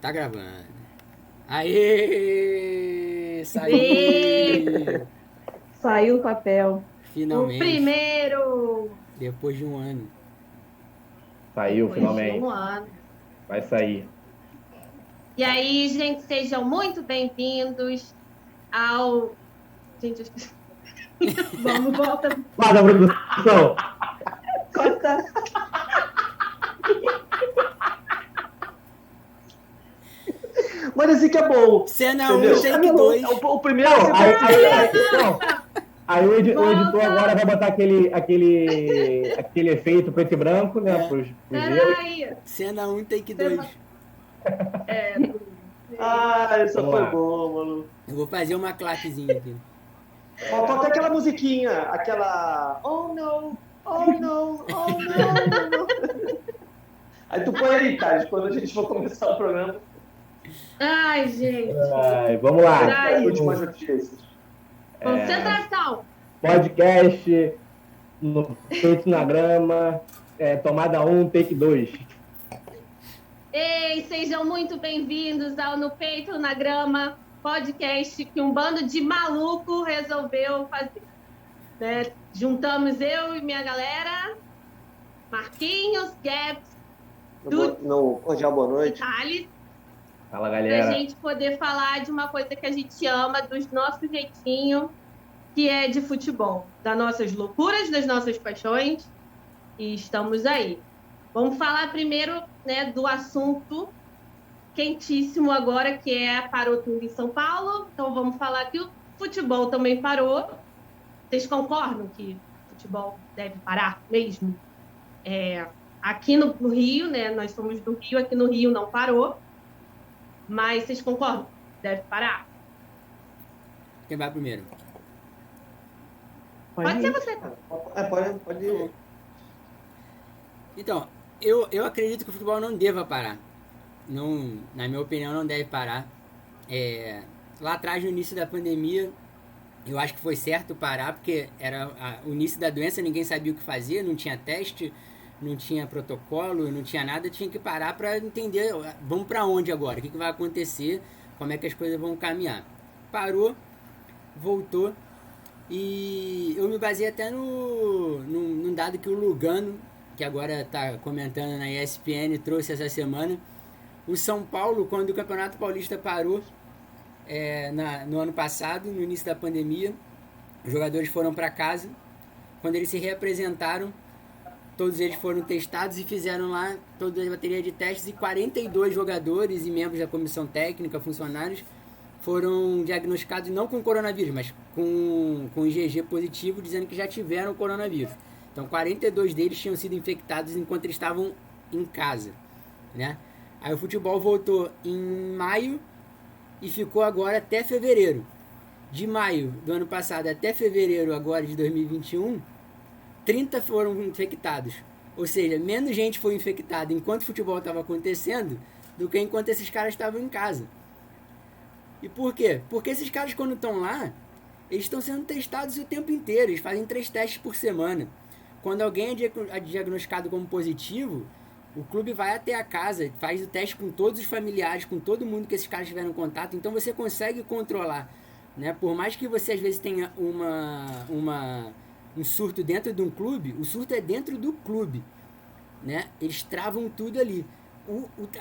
Tá gravando. Aê! Ê! Saiu! Saiu o papel. O Finalmente, primeiro, depois de um ano. Saiu depois de um finalmente. ano. Vai sair. E aí, gente, sejam muito bem-vindos ao. Gente, eu esqueci. Vamos, volta. Guarda a produção. Corta. Mas esse que é bom. Cena Entendeu? 1, take 2. O primeiro. Não, aí, você- não. Aí o editor Volta. agora vai botar aquele efeito preto e branco, né? É. Pros erros. Peraí. Cena 1, take 2. É, Ah, essa Vamos foi lá. bom, mano. Eu vou fazer uma claquezinha aqui. Faltou até aquela musiquinha, aquela. Oh no, oh no, oh no. Aí tu põe aí, Thales, quando a gente for começar o programa. Ai, gente. Ai, vamos lá. Ai. Últimas notícias. Concentração. Podcast no Feito na Grama, tomada 1, take 2. Ei, sejam muito bem-vindos ao No Peito na Grama, podcast que um bando de maluco resolveu fazer. Né? Juntamos eu e minha galera, Marquinhos, Gabs, No cordial boa noite. Thales, Fala, pra galera. gente poder falar de uma coisa que a gente ama, dos nossos jeitinhos, que é de futebol, das nossas loucuras, das nossas paixões, e estamos aí. Vamos falar primeiro, né, do assunto quentíssimo agora, que parou tudo em São Paulo. Então vamos falar que o futebol também parou. Vocês concordam que o futebol deve parar mesmo? Aqui no Rio, né, nós somos do Rio, aqui no Rio não parou. Mas vocês concordam? Deve parar? Quem vai primeiro? Pode ser você. Pode ir. Então, eu acredito que o futebol não deva parar. Não, na minha opinião, não deve parar. Lá atrás, no início da pandemia, eu acho que foi certo parar, porque era o início da doença, ninguém sabia o que fazer, não tinha teste, não tinha protocolo, não tinha nada, tinha que parar para entender, vamos para onde agora, o que vai acontecer, como é que as coisas vão caminhar. Parou, voltou, e eu me baseei até num dado que o Lugano, que agora está comentando na ESPN, trouxe essa semana. O São Paulo, quando o Campeonato Paulista parou no ano passado, no início da pandemia, os jogadores foram para casa. Quando eles se reapresentaram, todos eles foram testados e fizeram lá toda a bateria de testes, e 42 jogadores e membros da comissão técnica, funcionários, foram diagnosticados não com coronavírus, mas com IgG positivo, dizendo que já tiveram coronavírus. Então 42 deles tinham sido infectados enquanto eles estavam em casa, né? Aí o futebol voltou em maio e ficou agora até fevereiro. De maio do ano passado até fevereiro agora de 2021, 30 foram infectados. Ou seja, menos gente foi infectada enquanto o futebol estava acontecendo do que enquanto esses caras estavam em casa. E por quê? Porque esses caras, quando estão lá, eles estão sendo testados o tempo inteiro. Eles fazem 3 testes por semana. Quando alguém é diagnosticado como positivo, o clube vai até a casa, faz o teste com todos os familiares, com todo mundo que esses caras tiveram contato. Então você consegue controlar, né? Por mais que você às vezes tenha um surto dentro de um clube, o surto é dentro do clube, né? Eles travam tudo ali.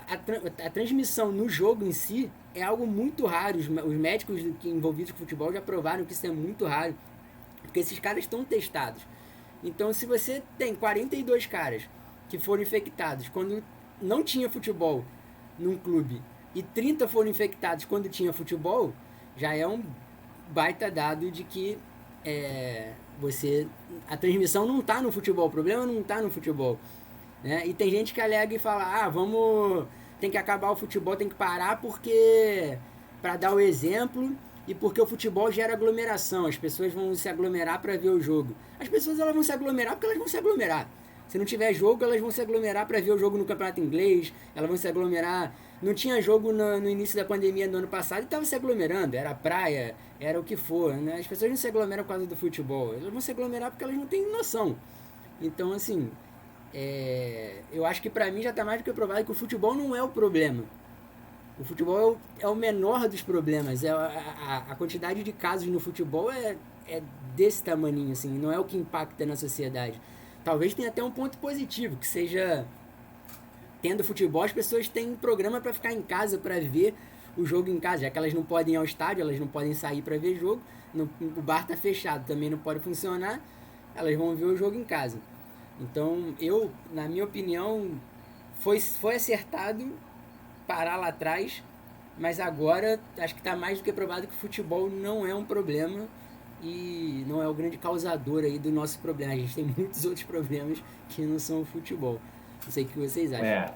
A transmissão no jogo em si é algo muito raro. Os médicos envolvidos com futebol já provaram que isso é muito raro, porque esses caras estão testados. Então, se você tem 42 caras que foram infectados quando não tinha futebol num clube e 30 foram infectados quando tinha futebol, já é um baita dado de que a transmissão não está no futebol, o problema não está no futebol, né? E tem gente que alega e fala, tem que acabar o futebol, tem que parar porque para dar o exemplo e porque o futebol gera aglomeração, as pessoas vão se aglomerar para ver o jogo. As pessoas elas vão se aglomerar porque elas vão se aglomerar. Se não tiver jogo, elas vão se aglomerar para ver o jogo no campeonato inglês, elas vão se aglomerar. Não tinha jogo no início da pandemia do ano passado e estava se aglomerando, era praia, era o que for, né? As pessoas não se aglomeram por causa do futebol, elas vão se aglomerar porque elas não têm noção. Então, assim, eu acho que para mim já está mais do que provado que o futebol não é o problema. O futebol é o menor dos problemas. A quantidade de casos no futebol é desse tamaninho, assim, não é o que impacta na sociedade. Talvez tenha até um ponto positivo, que seja, tendo futebol, as pessoas têm programa para ficar em casa, para ver o jogo em casa, já que elas não podem ir ao estádio, elas não podem sair para ver jogo, o bar tá fechado, também não pode funcionar, elas vão ver o jogo em casa. Então, na minha opinião, foi acertado parar lá atrás, mas agora acho que está mais do que provado que o futebol não é um problema e não é o grande causador aí do nosso problema. A gente tem muitos outros problemas que não são o futebol. Não sei o que vocês acham.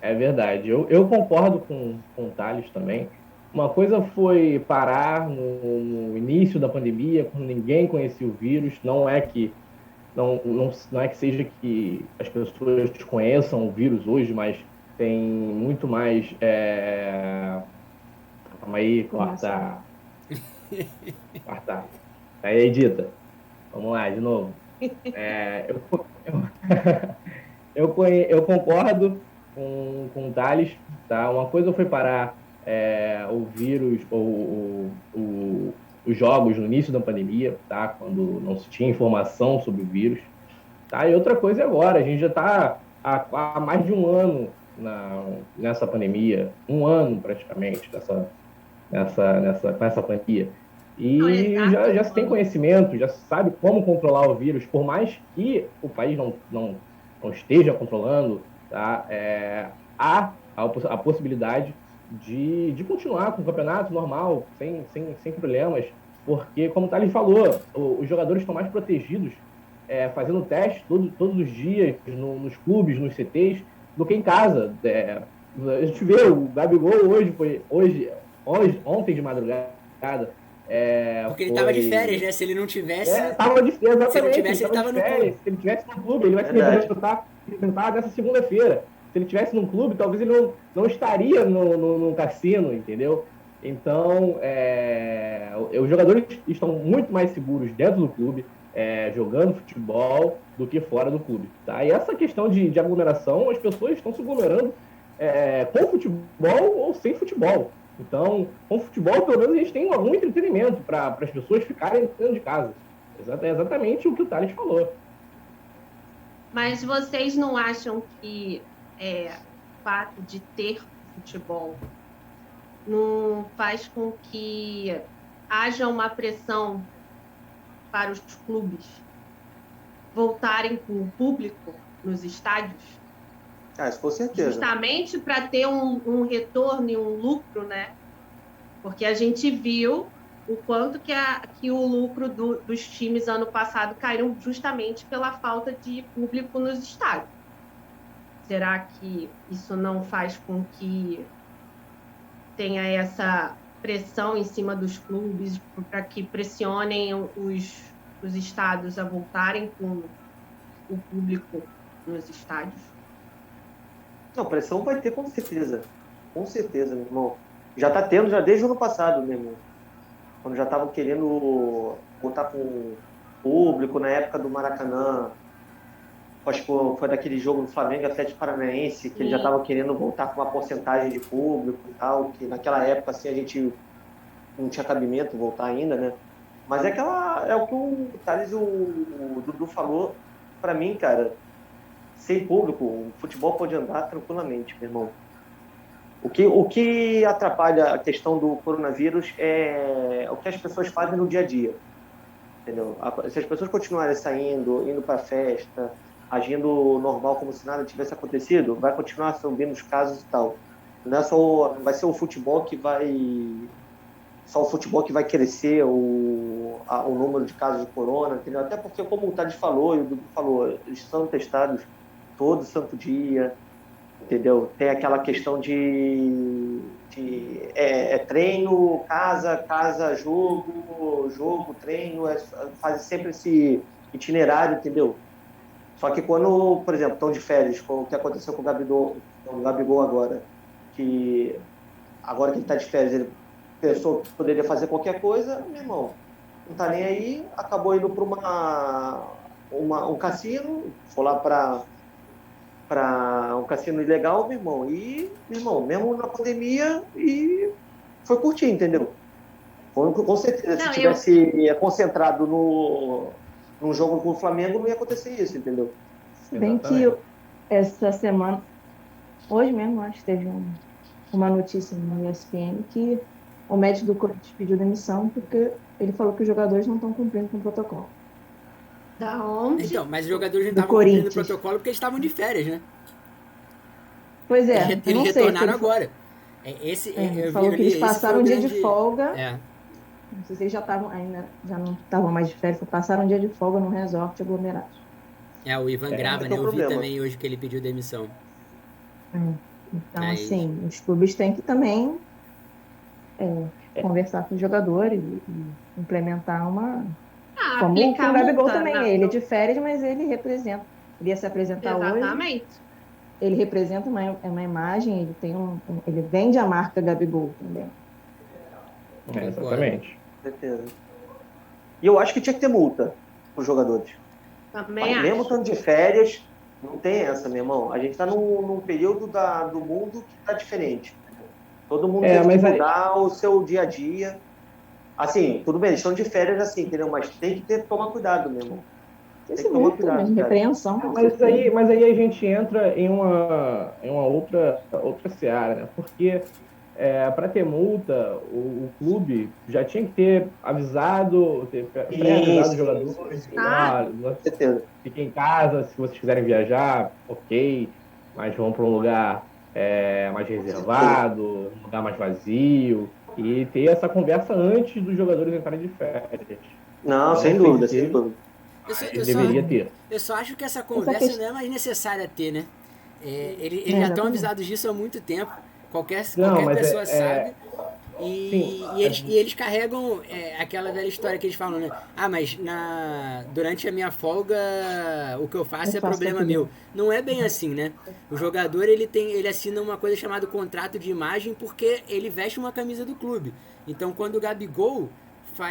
É verdade. Eu concordo com o Thales também. Uma coisa foi parar no início da pandemia, quando ninguém conhecia o vírus. Não é que seja que as pessoas conheçam o vírus hoje, mas tem muito mais. Calma aí, corta. Aí, edita. Vamos lá, de novo. Eu concordo com o Thales, tá? Uma coisa foi parar o vírus, os jogos no início da pandemia, tá? Quando não se tinha informação sobre o vírus, tá? E outra coisa é agora, a gente já está há mais de um ano nessa pandemia, um ano praticamente com essa pandemia. E já se tem conhecimento, já se sabe como controlar o vírus, por mais que o país não esteja controlando, tá? Há a possibilidade de continuar com o campeonato normal, sem problemas, porque, como o Thales falou, os jogadores estão mais protegidos fazendo teste todos os dias nos clubes, nos CTs, do que em casa. A gente vê, o Gabigol ontem de madrugada, porque ele estava de férias, né? Se ele não tivesse. Exatamente, se ele não tivesse, ele estava no clube. Se ele tivesse no clube, ele vai se apresentar nessa segunda-feira. Se ele tivesse no clube, talvez ele não estaria no cassino, entendeu? Então, os jogadores estão muito mais seguros dentro do clube, jogando futebol, do que fora do clube. Tá? E essa questão de aglomeração, as pessoas estão se aglomerando com futebol ou sem futebol. Então, com futebol, pelo menos a gente tem algum entretenimento para as pessoas ficarem dentro de casa. É exatamente o que o Thales falou. Mas vocês não acham que o fato de ter futebol não faz com que haja uma pressão para os clubes voltarem com o público nos estádios? Isso com certeza. Justamente para ter um retorno e um lucro, né? Porque a gente viu o quanto que o lucro dos times ano passado caiu justamente pela falta de público nos estádios. Será que isso não faz com que tenha essa pressão em cima dos clubes para que pressionem os estados a voltarem com o público nos estádios? Não, pressão vai ter com certeza. Com certeza, meu irmão. Já está tendo já desde o ano passado, meu irmão. Quando já estavam querendo botar com público na época do Maracanã. Acho que foi daquele jogo do Flamengo e Atlético Paranaense, que eles já estavam querendo voltar com uma porcentagem de público e tal, que naquela época assim, a gente não tinha cabimento voltar ainda, né? Mas é o que o Thales e o Dudu falou para mim, cara. Sem público, o futebol pode andar tranquilamente, meu irmão. O que atrapalha a questão do coronavírus é o que as pessoas fazem no dia a dia. Entendeu? Se as pessoas continuarem saindo, indo para festa, agindo normal como se nada tivesse acontecido, vai continuar subindo os casos e tal. Não vai ser o futebol que vai crescer o número de casos de corona, entendeu? Até porque, como o Thales falou e o Dudu falou, eles são testados todo santo dia, entendeu? Tem aquela questão de treino, casa, jogo, treino, faz sempre esse itinerário, entendeu? Só que quando, por exemplo, estão de férias, como o que aconteceu com o Gabigol agora, que agora que ele está de férias, ele pensou que poderia fazer qualquer coisa, meu irmão, não está nem aí, acabou indo para um cassino, foi lá para para um cassino ilegal, meu irmão. E, meu irmão, mesmo na pandemia, e foi curtir, entendeu? Com certeza, Não, se tivesse concentrado no jogo com o Flamengo, não ia acontecer isso, entendeu? Se bem que Exatamente. essa semana, hoje mesmo, acho que teve uma notícia no ESPN que o médico do Corinthians pediu demissão porque ele falou que os jogadores não estão cumprindo com o protocolo. Da onde? Então, mas os jogadores não Do estavam cumprindo o Corinthians. protocolo porque eles estavam de férias, né? Pois é, eu Eles não sei se retornaram ele agora. ele Eu falou vi que ali, eles esse foi passaram o um dia de grande- folga. É, Não sei se eles já estavam ainda, já não estavam mais de férias, passaram um dia de folga num resort aglomerado. o Ivan Grava, esse né? é o Eu vi problema. também hoje que ele pediu demissão. Então, Mas- assim, os clubes têm que também conversar com os jogadores e implementar uma. Como o aplicar Gabigol multa, também, né? ele é de férias, mas ele representa. Ele ia se apresentar hoje, Exatamente. ele representa uma imagem, ele tem ele vende a marca Gabigol também. Exatamente. Com certeza. E eu acho que tinha que ter multa para os jogadores. Também Mas mesmo acho. estando de férias, não tem essa, meu irmão. A gente está num período do mundo que está diferente. Todo mundo teve que mas aí- mudar o seu dia a dia. Assim, tudo bem, eles estão de férias assim, entendeu? Mas tem que tomar cuidado, meu irmão. Esse que tomar multa cuidado, mesmo, cara. repreensão. com Mas certeza. aí a gente entra em uma outra seara, né? Porque para ter multa, o clube já tinha que ter avisado, ter pré-avisado os Isso. jogadores. Ah. Com certeza. Fiquem em casa, se vocês quiserem viajar, ok, mas vão para um lugar mais reservado, um lugar mais vazio, e ter essa conversa antes dos jogadores entrarem de férias. Não, Não sem sei dúvida, se sem ele- dúvida. Eu Deveria ter. Eu só acho que essa conversa questão- não é mais necessária ter, né? Eles já Exatamente. estão avisados disso há muito tempo. Qualquer Não, mas pessoa sabe. E, Sim. e eles carregam aquela velha história que eles falam, né? Ah, mas durante a minha folga o que eu faço Eu é faço problema tudo. meu. Não é bem assim, né? O jogador ele assina uma coisa chamada contrato de imagem porque ele veste uma camisa do clube. Então quando o Gabigol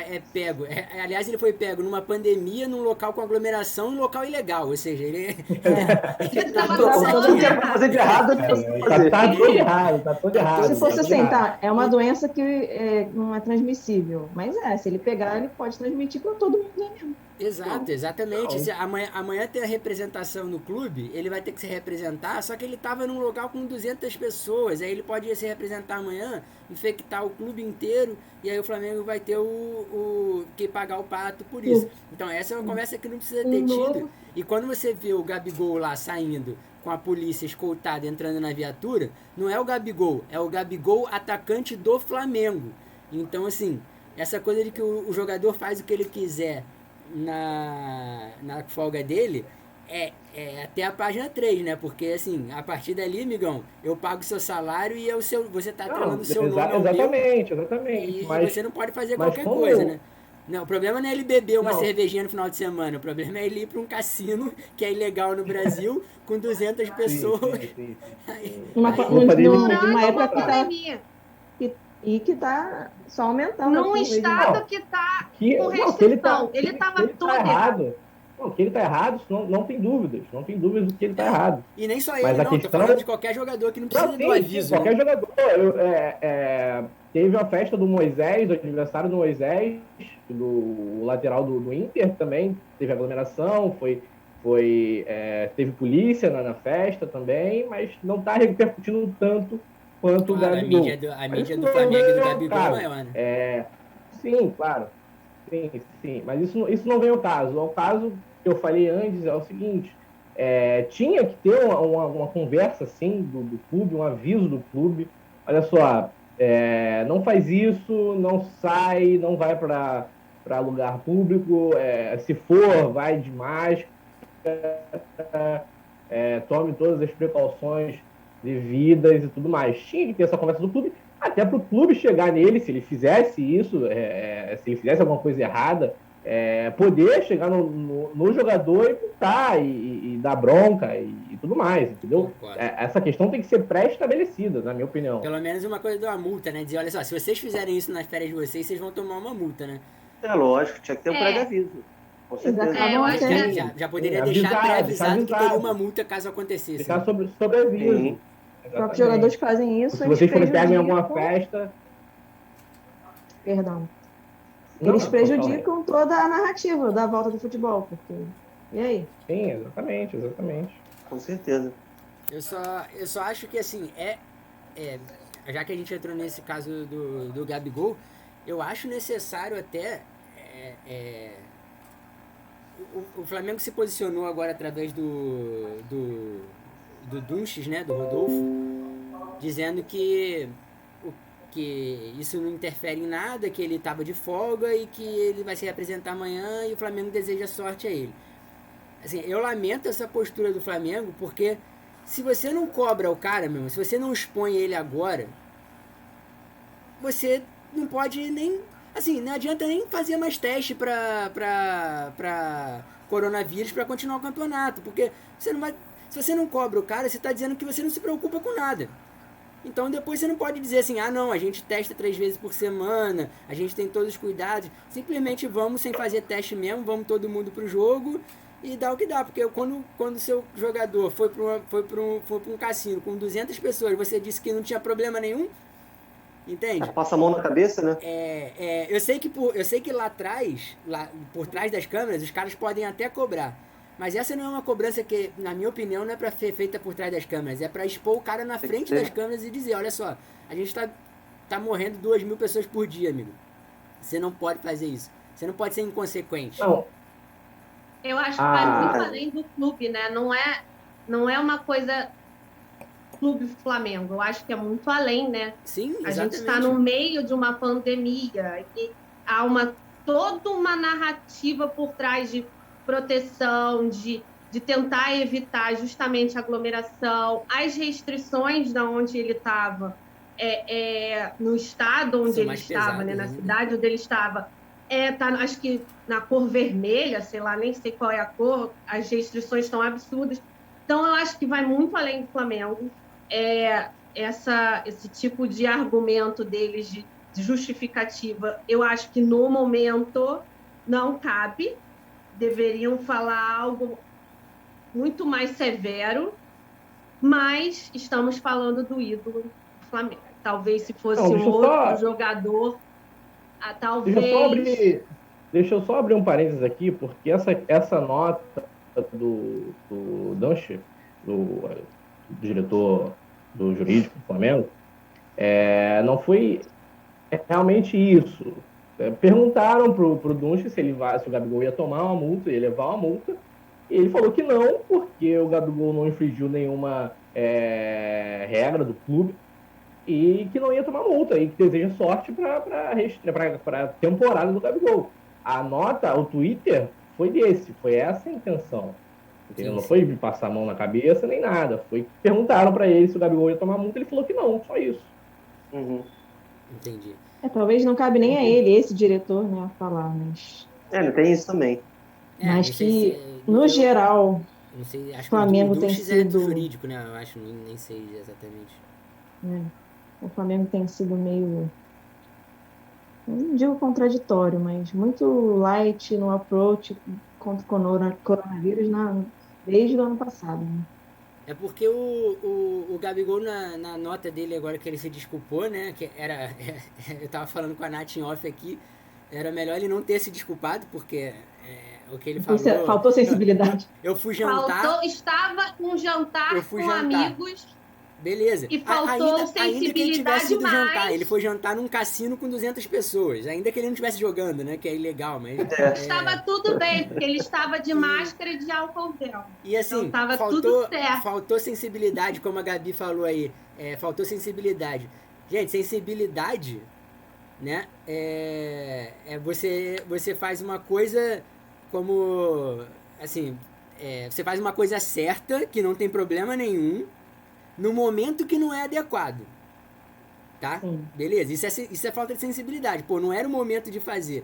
é pego, aliás ele foi pego numa pandemia, num local com aglomeração, em local ilegal, ou seja, ele tá tava todo com Tudo certinho. que é pra fazer de errado, ele conseguiu fazer. Tá todo errado, tá todo Tá errado. todo Se fosse tá todo assim, errado. tá, é uma doença que não é transmissível. Mas se ele pegar, ele pode transmitir para todo mundo mesmo. Exato, exatamente. Se amanhã tem a representação no clube, ele vai ter que se representar, só que ele estava num local com 200 pessoas, aí ele pode se representar amanhã, infectar o clube inteiro, e aí o Flamengo vai ter que pagar o pato por isso. Então essa é uma conversa que não precisa ter tido. E quando você vê o Gabigol lá saindo com a polícia escoltada entrando na viatura, não é o Gabigol, é o Gabigol atacante do Flamengo. Então assim, essa coisa de que o jogador faz o que ele quiser na folga dele é até a página 3, né? Porque assim, a partir dali, amigão, eu pago o seu salário e você tá atrelando o seu nome ao meu, Exatamente. e Mas você não pode fazer mas qualquer como coisa, eu- né? Não, o problema não é ele beber uma Não. cervejinha no final de semana, o problema é ele ir para um cassino que é ilegal no Brasil com 200 pessoas. Sim. Numa, Aí- numa Durante época uma que tá, pandemia. e que tá só aumentando. Num assim, estado que tá Que, com não, restrição. que ele tá, Ele tava que ele todo tá errado. errado. Não, que ele tá errado, isso não tem dúvidas. Não tem dúvidas do que ele tá errado. E nem só ele, Mas a não, tô questão- falando de qualquer jogador que não precisa Não, do sim, aviso, né? qualquer jogador. Teve a festa do Moisés, do aniversário do Moisés, do lateral do Inter também, teve aglomeração, teve polícia na festa também, mas não está repercutindo tanto quanto o Claro, Gabigol. a Mas mídia isso do não Flamengo e do vem ao Gabigol é caso. maior, né? Sim, claro. Sim. Mas isso não vem ao caso. O caso que eu falei antes é o seguinte: tinha que ter uma conversa assim do clube, um aviso do clube. Olha só, não faz isso, não sai, não vai para lugar público, se for, vai de máscara, tome todas as precauções devidas e tudo mais. Tinha que ter essa conversa do clube, até para o clube chegar nele, se ele fizesse isso, se ele fizesse alguma coisa errada, poder chegar no jogador e putar e dar bronca e tudo mais, entendeu? Concordo. Essa questão tem que ser pré-estabelecida, na minha opinião. Pelo menos uma coisa de uma multa, né? Dizer, olha só, se vocês fizerem isso nas férias de vocês vão tomar uma multa, né? É lógico, tinha que ter um É. pré-aviso. Com Eles certeza. acabam eu acho até. que- Já poderia Avisar, deixar pré-avisado que avisado. teria uma multa caso acontecesse. Ficar sobre aviso. Sim. Os próprios jogadores que fazem isso, Se eles vocês forem pegos em alguma prejudicam. festa. Perdão. Não, Eles não, pode falar. prejudicam toda a narrativa da volta do futebol, porque. E aí? Sim, exatamente. Com certeza. Eu só acho que assim, já que a gente entrou nesse caso do Gabigol, eu acho necessário até. O Flamengo se posicionou agora através do Dunches, né, do Rodolfo, dizendo que isso não interfere em nada, que ele estava de folga e que ele vai se representar amanhã e o Flamengo deseja sorte a ele. Assim, eu lamento essa postura do Flamengo, porque se você não cobra o cara, mesmo, se você não expõe ele agora, você não pode nem... Assim, não adianta nem fazer mais teste pra coronavírus para continuar o campeonato, porque você não vai, se você não cobra o cara, você está dizendo que você não se preocupa com nada. Então depois você não pode dizer assim, ah não, a gente testa 3 vezes por semana, a gente tem todos os cuidados, simplesmente vamos sem fazer teste mesmo, vamos todo mundo pro jogo e dá o que dá, porque quando o seu jogador foi para um cassino com 200 pessoas, você disse que não tinha problema nenhum, entende? Passa a mão na cabeça, né? Eu sei que lá atrás, por trás das câmeras, os caras podem até cobrar. Mas essa não é uma cobrança que, na minha opinião, não é pra ser feita por trás das câmeras. É pra expor o cara na frente das câmeras e dizer, olha só, a gente tá morrendo 2.000 pessoas por dia, amigo. Você não pode fazer isso. Você não pode ser inconsequente. Não. Eu acho que vai muito além do clube, né? Não é uma coisa clube Flamengo. Eu acho que é muito além, né? Sim, exatamente. A gente está no meio de uma pandemia e há toda uma narrativa por trás de proteção, de tentar evitar justamente a aglomeração, as restrições de onde ele estava, no estado onde ele estava, né? Na cidade onde ele estava, tá, acho que na cor vermelha, sei lá, nem sei qual é a cor, as restrições estão absurdas. Então, eu acho que vai muito além do Flamengo. Esse tipo de argumento deles de justificativa, eu acho que no momento não cabe. Deveriam falar algo muito mais severo, mas estamos falando do ídolo do Flamengo. Talvez se fosse outro jogador, talvez... Deixa eu só abrir um parênteses aqui, porque essa nota do Dunche, do diretor do jurídico do Flamengo, não foi realmente isso. Perguntaram pro Dunche se o Gabigol ia tomar uma multa, ia levar uma multa, e ele falou que não, porque o Gabigol não infringiu nenhuma regra do clube e que não ia tomar multa, e que deseja sorte para a temporada do Gabigol. A nota, o Twitter, foi essa a intenção. Entendeu? Não foi passar a mão na cabeça nem nada. Perguntaram para ele se o Gabigol ia tomar multa, ele falou que não, só isso. Uhum. Entendi. Talvez não cabe nem a ele, esse diretor, né, a falar, mas... não tem isso também. Mas que, no geral, não sei, acho o Flamengo que tem sido... jurídico, né? Eu acho, nem sei exatamente. O Flamengo tem sido meio... não digo contraditório, mas muito light no approach contra o coronavírus desde o ano passado. Né? É porque o Gabigol, na nota dele agora que ele se desculpou, né? Que eu tava falando com a Nath em off aqui, era melhor ele não ter se desculpado, porque o que ele falou... Faltou sensibilidade. Eu fui jantar... Estava um jantar com amigos... Beleza. E faltou sensibilidade ainda que ele tivesse ido mais. jantar, ele foi jantar num cassino com 200 pessoas, ainda que ele não estivesse jogando, né, que é ilegal, mas... Estava tudo bem, porque ele estava de máscara e de álcool gel. E assim, então, tudo certo. Faltou sensibilidade, como a Gabi falou aí, faltou sensibilidade. Gente, sensibilidade, né, você faz uma coisa como, assim, você faz uma coisa certa, que não tem problema nenhum, no momento que não é adequado, tá? Sim. Beleza, isso é falta de sensibilidade. Pô, não era o momento de fazer.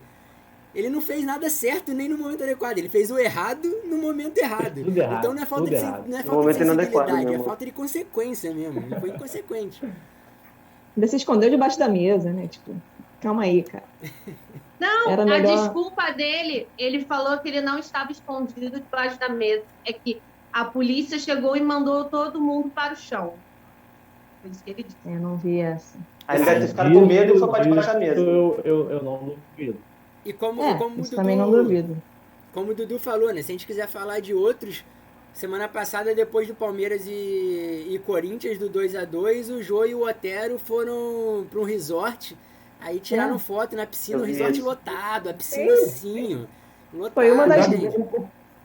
Ele não fez nada certo nem no momento adequado. Ele fez o errado no momento errado. Tudo errado, então não é falta de sensibilidade, é falta de consequência mesmo. Ele foi inconsequente. Ainda se escondeu debaixo da mesa, né? Tipo, calma aí, cara. Não, Era a melhor. desculpa dele, ele falou que ele não estava escondido debaixo da mesa. É que a polícia chegou e mandou todo mundo para o chão. Foi isso que ele disse. Eu não vi essa. Aí ele deve ter ficado com medo e foi para debaixo da Disso mesa. eu não duvido. E como o Isso também não duvido. Como o Dudu falou, né? Se a gente quiser falar de outros, semana passada, depois do Palmeiras e Corinthians, do 2-2, o Jô e o Otero foram para um resort. Aí tiraram foto na piscina, Eu o vi resort isso. lotado, a piscina assim, ó, lotado. Foi uma das- entende?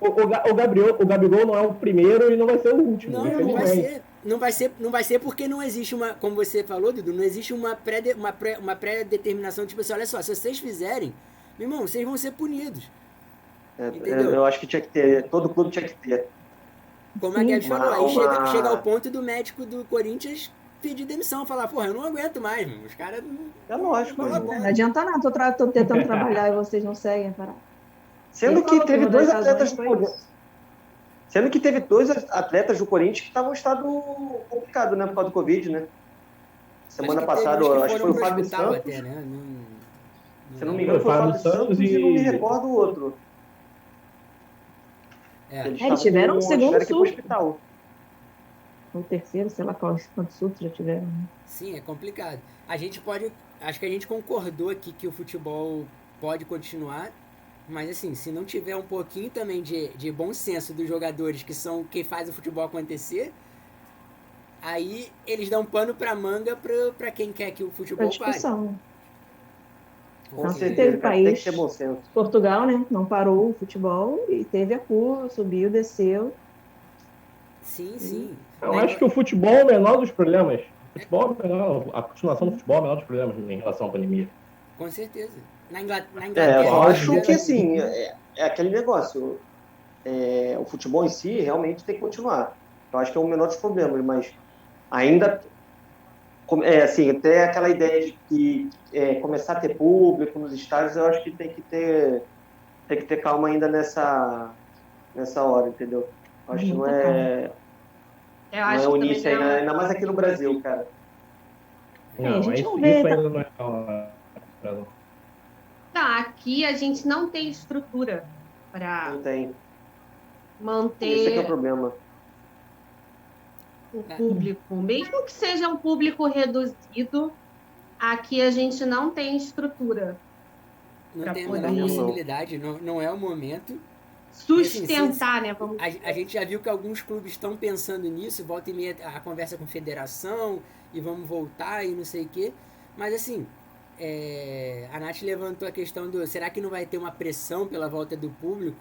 O Gabigol não é o primeiro e não vai ser o último, Não vai infelizmente. ser. Não vai ser porque não existe uma, como você falou, Dudu, não existe uma pré-determinação, tipo assim, olha só, se vocês fizerem, meu irmão, vocês vão ser punidos. Entendeu? Eu acho que tinha que ter, todo clube tinha que ter. Como a Sim. Gabs falou, aí Uma- chega ao ponto do médico do Corinthians pedir demissão, falar, porra, eu não aguento mais, meu. Os caras É lógico. Não, né? agora. Não adianta nada, tô tentando trabalhar e vocês não seguem. Parar. Sendo Ele que falou teve uma das dois atletas razões do foi Corinthians. isso. Sendo que teve dois atletas do Corinthians que estavam em estado complicado, né? Por causa do Covid, né? Semana acho que teve passada, uns que acho que foi foram o pro Fábio hospital Santos. até, né? Se não me engano, foi o Fábio Santos e não me recordo o outro. É. Eles tiveram um segundo tiveram que ir pro surto. hospital. O terceiro, sei lá quantos surtos já tiveram. Né? Sim, é complicado. Acho que a gente concordou aqui que o futebol pode continuar, mas assim, se não tiver um pouquinho também de bom senso dos jogadores, que são quem faz o futebol acontecer, aí eles dão pano pra manga pra quem quer que o Pra futebol pare. discussão. Com Tanto que certeza, teve cara, tem país, que ter bom senso. Portugal, né? Não parou o futebol e teve a curva, subiu, desceu. Sim. Eu acho que o futebol é o menor dos problemas. O futebol é o menor, a continuação do futebol é o menor dos problemas em relação à pandemia. Com certeza. Na Inglaterra. Eu pode acho ver que assim, é aquele negócio. O futebol em si realmente tem que continuar. Eu acho que é o menor dos problemas, mas ainda assim, até aquela ideia de que começar a ter público nos estádios, eu acho que tem que ter calma ainda nessa hora, entendeu? Eu acho que não Muita é, Eu não acho é o que também início não. ainda mais aqui no Brasil, cara. a gente não isso vê, tá? ainda não é. Tá, aqui a gente não tem estrutura para Não tem. Esse é que é o manter problema. o público, mesmo que seja um público reduzido, aqui a gente não tem estrutura Não pra tem a poder menor possibilidade, não é o momento. sustentar, né? Vamos A gente já viu que alguns clubes estão pensando nisso, volta e meia a conversa com a federação e vamos voltar e não sei o quê. Mas assim, a Nath levantou a questão do será que não vai ter uma pressão pela volta do público?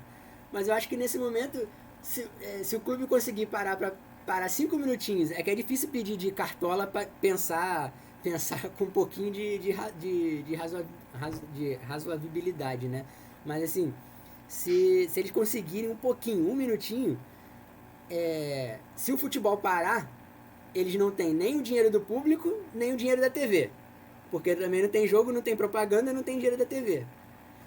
Mas eu acho que nesse momento, se o clube conseguir parar 5 minutinhos, é que é difícil pedir de cartola para pensar com um pouquinho de razoabilidade, né? Mas assim, se eles conseguirem um pouquinho, 1 minutinho, se o futebol parar, eles não têm nem o dinheiro do público, nem o dinheiro da TV. Porque também não tem jogo, não tem propaganda, não tem dinheiro da TV.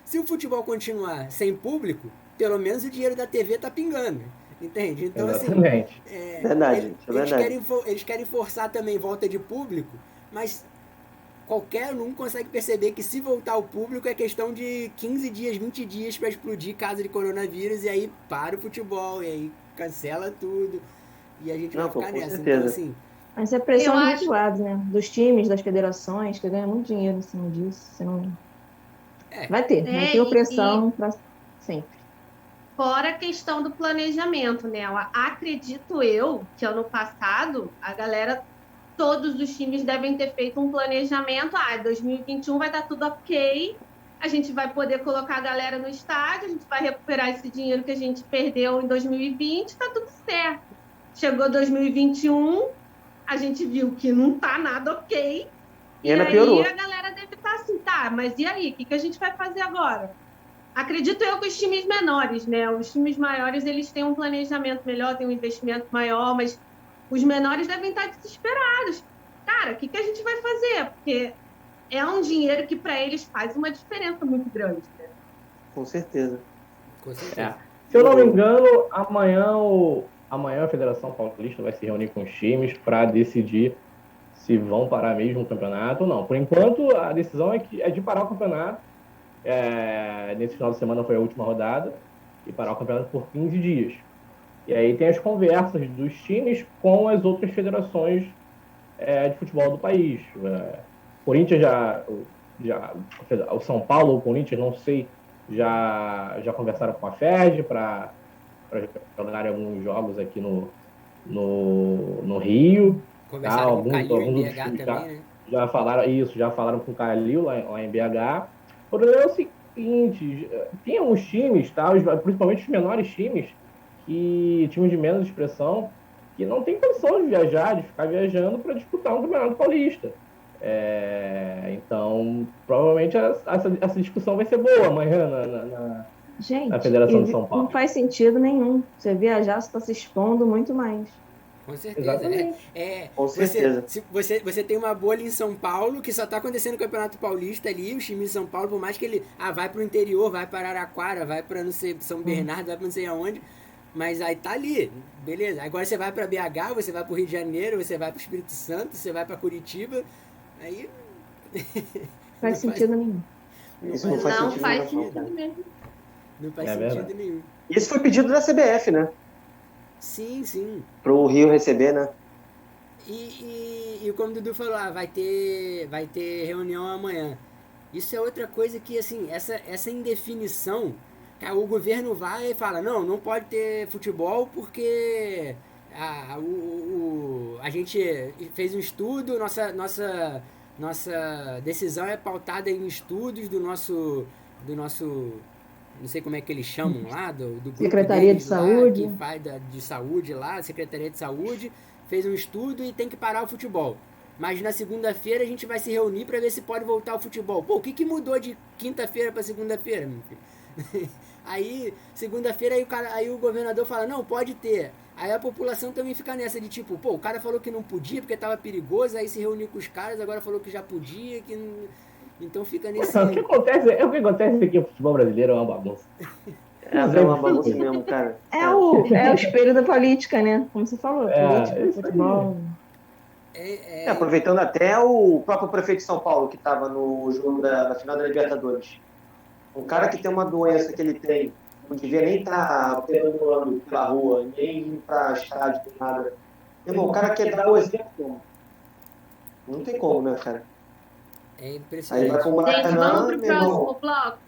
Se o futebol continuar sem público, pelo menos o dinheiro da TV tá pingando. Entende? Então, Exatamente. assim, Verdade, isso é verdade. eles querem forçar também volta de público, mas qualquer um consegue perceber que se voltar o público é questão de 15 dias, 20 dias para explodir caso de coronavírus e aí para o futebol, e aí cancela tudo e a gente vai ficar com nessa. certeza. Então, assim, Mas é pressão Eu de acho- muitos lados, né? Dos times, das federações, que ganham muito dinheiro em cima disso. Senão... Vai ter opressão para sempre. Fora a questão do planejamento, né? Acredito eu que ano passado a galera, todos os times devem ter feito um planejamento. 2021 vai dar tudo ok, a gente vai poder colocar a galera no estádio, a gente vai recuperar esse dinheiro que a gente perdeu em 2020, tá tudo certo. Chegou 2021, a gente viu que não tá nada ok. E ainda aí piorou. a galera deve estar assim, tá, mas e aí? O que a gente vai fazer agora? Acredito eu que os times menores, né? Os times maiores, eles têm um planejamento melhor, têm um investimento maior, mas os menores devem estar desesperados. Cara, o que a gente vai fazer? Porque é um dinheiro que para eles faz uma diferença muito grande, né? Com certeza. com certeza. Se eu não me engano, amanhã a Federação Paulista vai se reunir com os times para decidir se vão parar mesmo o campeonato ou não. Por enquanto, a decisão é de parar o campeonato nesse final de semana foi a última rodada, e parar o campeonato por 15 dias. E aí tem as conversas dos times com as outras federações de futebol do país. Corinthians o São Paulo ou o Corinthians, não sei, já conversaram com a FERJ para jogar alguns jogos aqui no Rio. Conversaram com o Calil em Alguns outros BH times também, né? já falaram com o Calil lá em BH. O problema é o seguinte, tem alguns times, tá, principalmente os menores times de menos expressão, que não tem condição de ficar viajando para disputar um campeonato paulista. Então, provavelmente essa discussão vai ser boa amanhã na Gente, Federação de São Paulo. não faz sentido nenhum. Você viajar, você está se expondo muito mais. Com certeza. Exatamente. Com certeza. Você tem uma bolha em São Paulo que só tá acontecendo no Campeonato Paulista ali, os times de São Paulo, por mais que ele vai pro interior, vai para Araraquara, vai para não sei, São Bernardo, vai para não sei aonde, mas aí tá ali, beleza. Agora você vai para BH, você vai pro Rio de Janeiro, você vai pro Espírito Santo, você vai para Curitiba, aí Faz sentido nenhum. Isso não faz Não sentido. faz Não. sentido mesmo. não faz É sentido verdade. nenhum. Isso foi pedido da CBF, né? Sim, sim. Para o Rio receber, né? E como o Dudu falou, vai ter reunião amanhã. Isso é outra coisa que, assim, essa indefinição, cara, o governo vai e fala, não pode ter futebol porque a gente fez um estudo, nossa decisão é pautada em estudos do nosso não sei como é que eles chamam lá, do grupo Secretaria de deles lá, Saúde. que faz de saúde lá, Secretaria de Saúde, fez um estudo e tem que parar o futebol. Mas na segunda-feira a gente vai se reunir para ver se pode voltar ao futebol. Pô, o que mudou de quinta-feira para segunda-feira, meu filho? Aí, segunda-feira, aí o governador fala, não, pode ter. Aí a população também fica nessa de tipo, pô, o cara falou que não podia porque tava perigoso, aí se reuniu com os caras, agora falou que já podia, que não... Então fica nesse... O que acontece aqui no futebol brasileiro é uma bagunça. É uma bagunça mesmo, cara. É o espelho da política, né? Como você falou, política, isso aí. futebol. Aproveitando até o próprio prefeito de São Paulo, que estava no jogo da final da Libertadores. Um cara que tem uma doença que ele tem, não devia nem estar perambulando pela rua, nem ir para estádio, nada. Irmão, o cara quer dar o exemplo. Não tem como, né, cara? É Aí impressionante. vai pro Gente, Maracanã, vamos pro meu irmão. próximo bloco?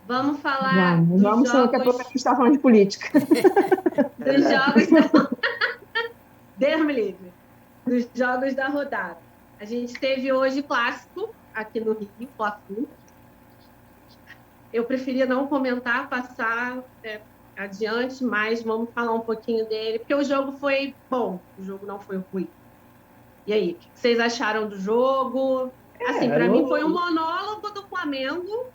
Vamos falar Vamos, senão daqui a pouco a gente está falando de política. dos jogos da... Deus me livre. Dos jogos da rodada. A gente teve hoje clássico aqui no Rio, Fla-Flu. Eu preferia não comentar, passar adiante, mas vamos falar um pouquinho dele, porque o jogo foi bom, o jogo não foi ruim. E aí, o que vocês acharam do jogo? Assim, para mim foi um monólogo do Flamengo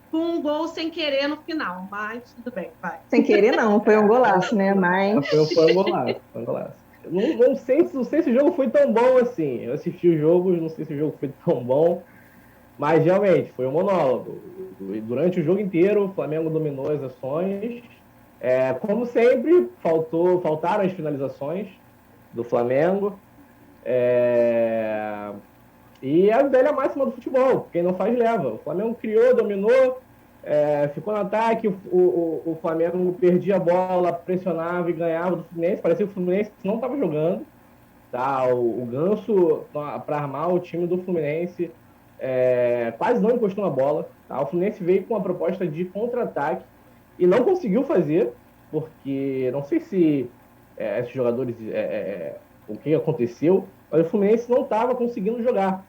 com um gol sem querer no final, mas tudo bem, vai. Sem querer não, foi um golaço, né? Mas Foi um golaço. Não sei se o jogo foi tão bom assim. Eu assisti os jogos, não sei se o jogo foi tão bom, mas realmente foi um monólogo. Durante o jogo inteiro, o Flamengo dominou as ações. Como sempre, faltaram as finalizações do Flamengo. E a velha máxima do futebol, quem não faz leva. O Flamengo criou, dominou, ficou no ataque, o Flamengo perdia a bola, pressionava e ganhava do Fluminense. Parecia que o Fluminense não estava jogando. Tá? O Ganso, para armar o time do Fluminense, quase não encostou na bola. Tá? O Fluminense veio com uma proposta de contra-ataque e não conseguiu fazer, porque não sei se esses jogadores, o que aconteceu, mas o Fluminense não estava conseguindo jogar.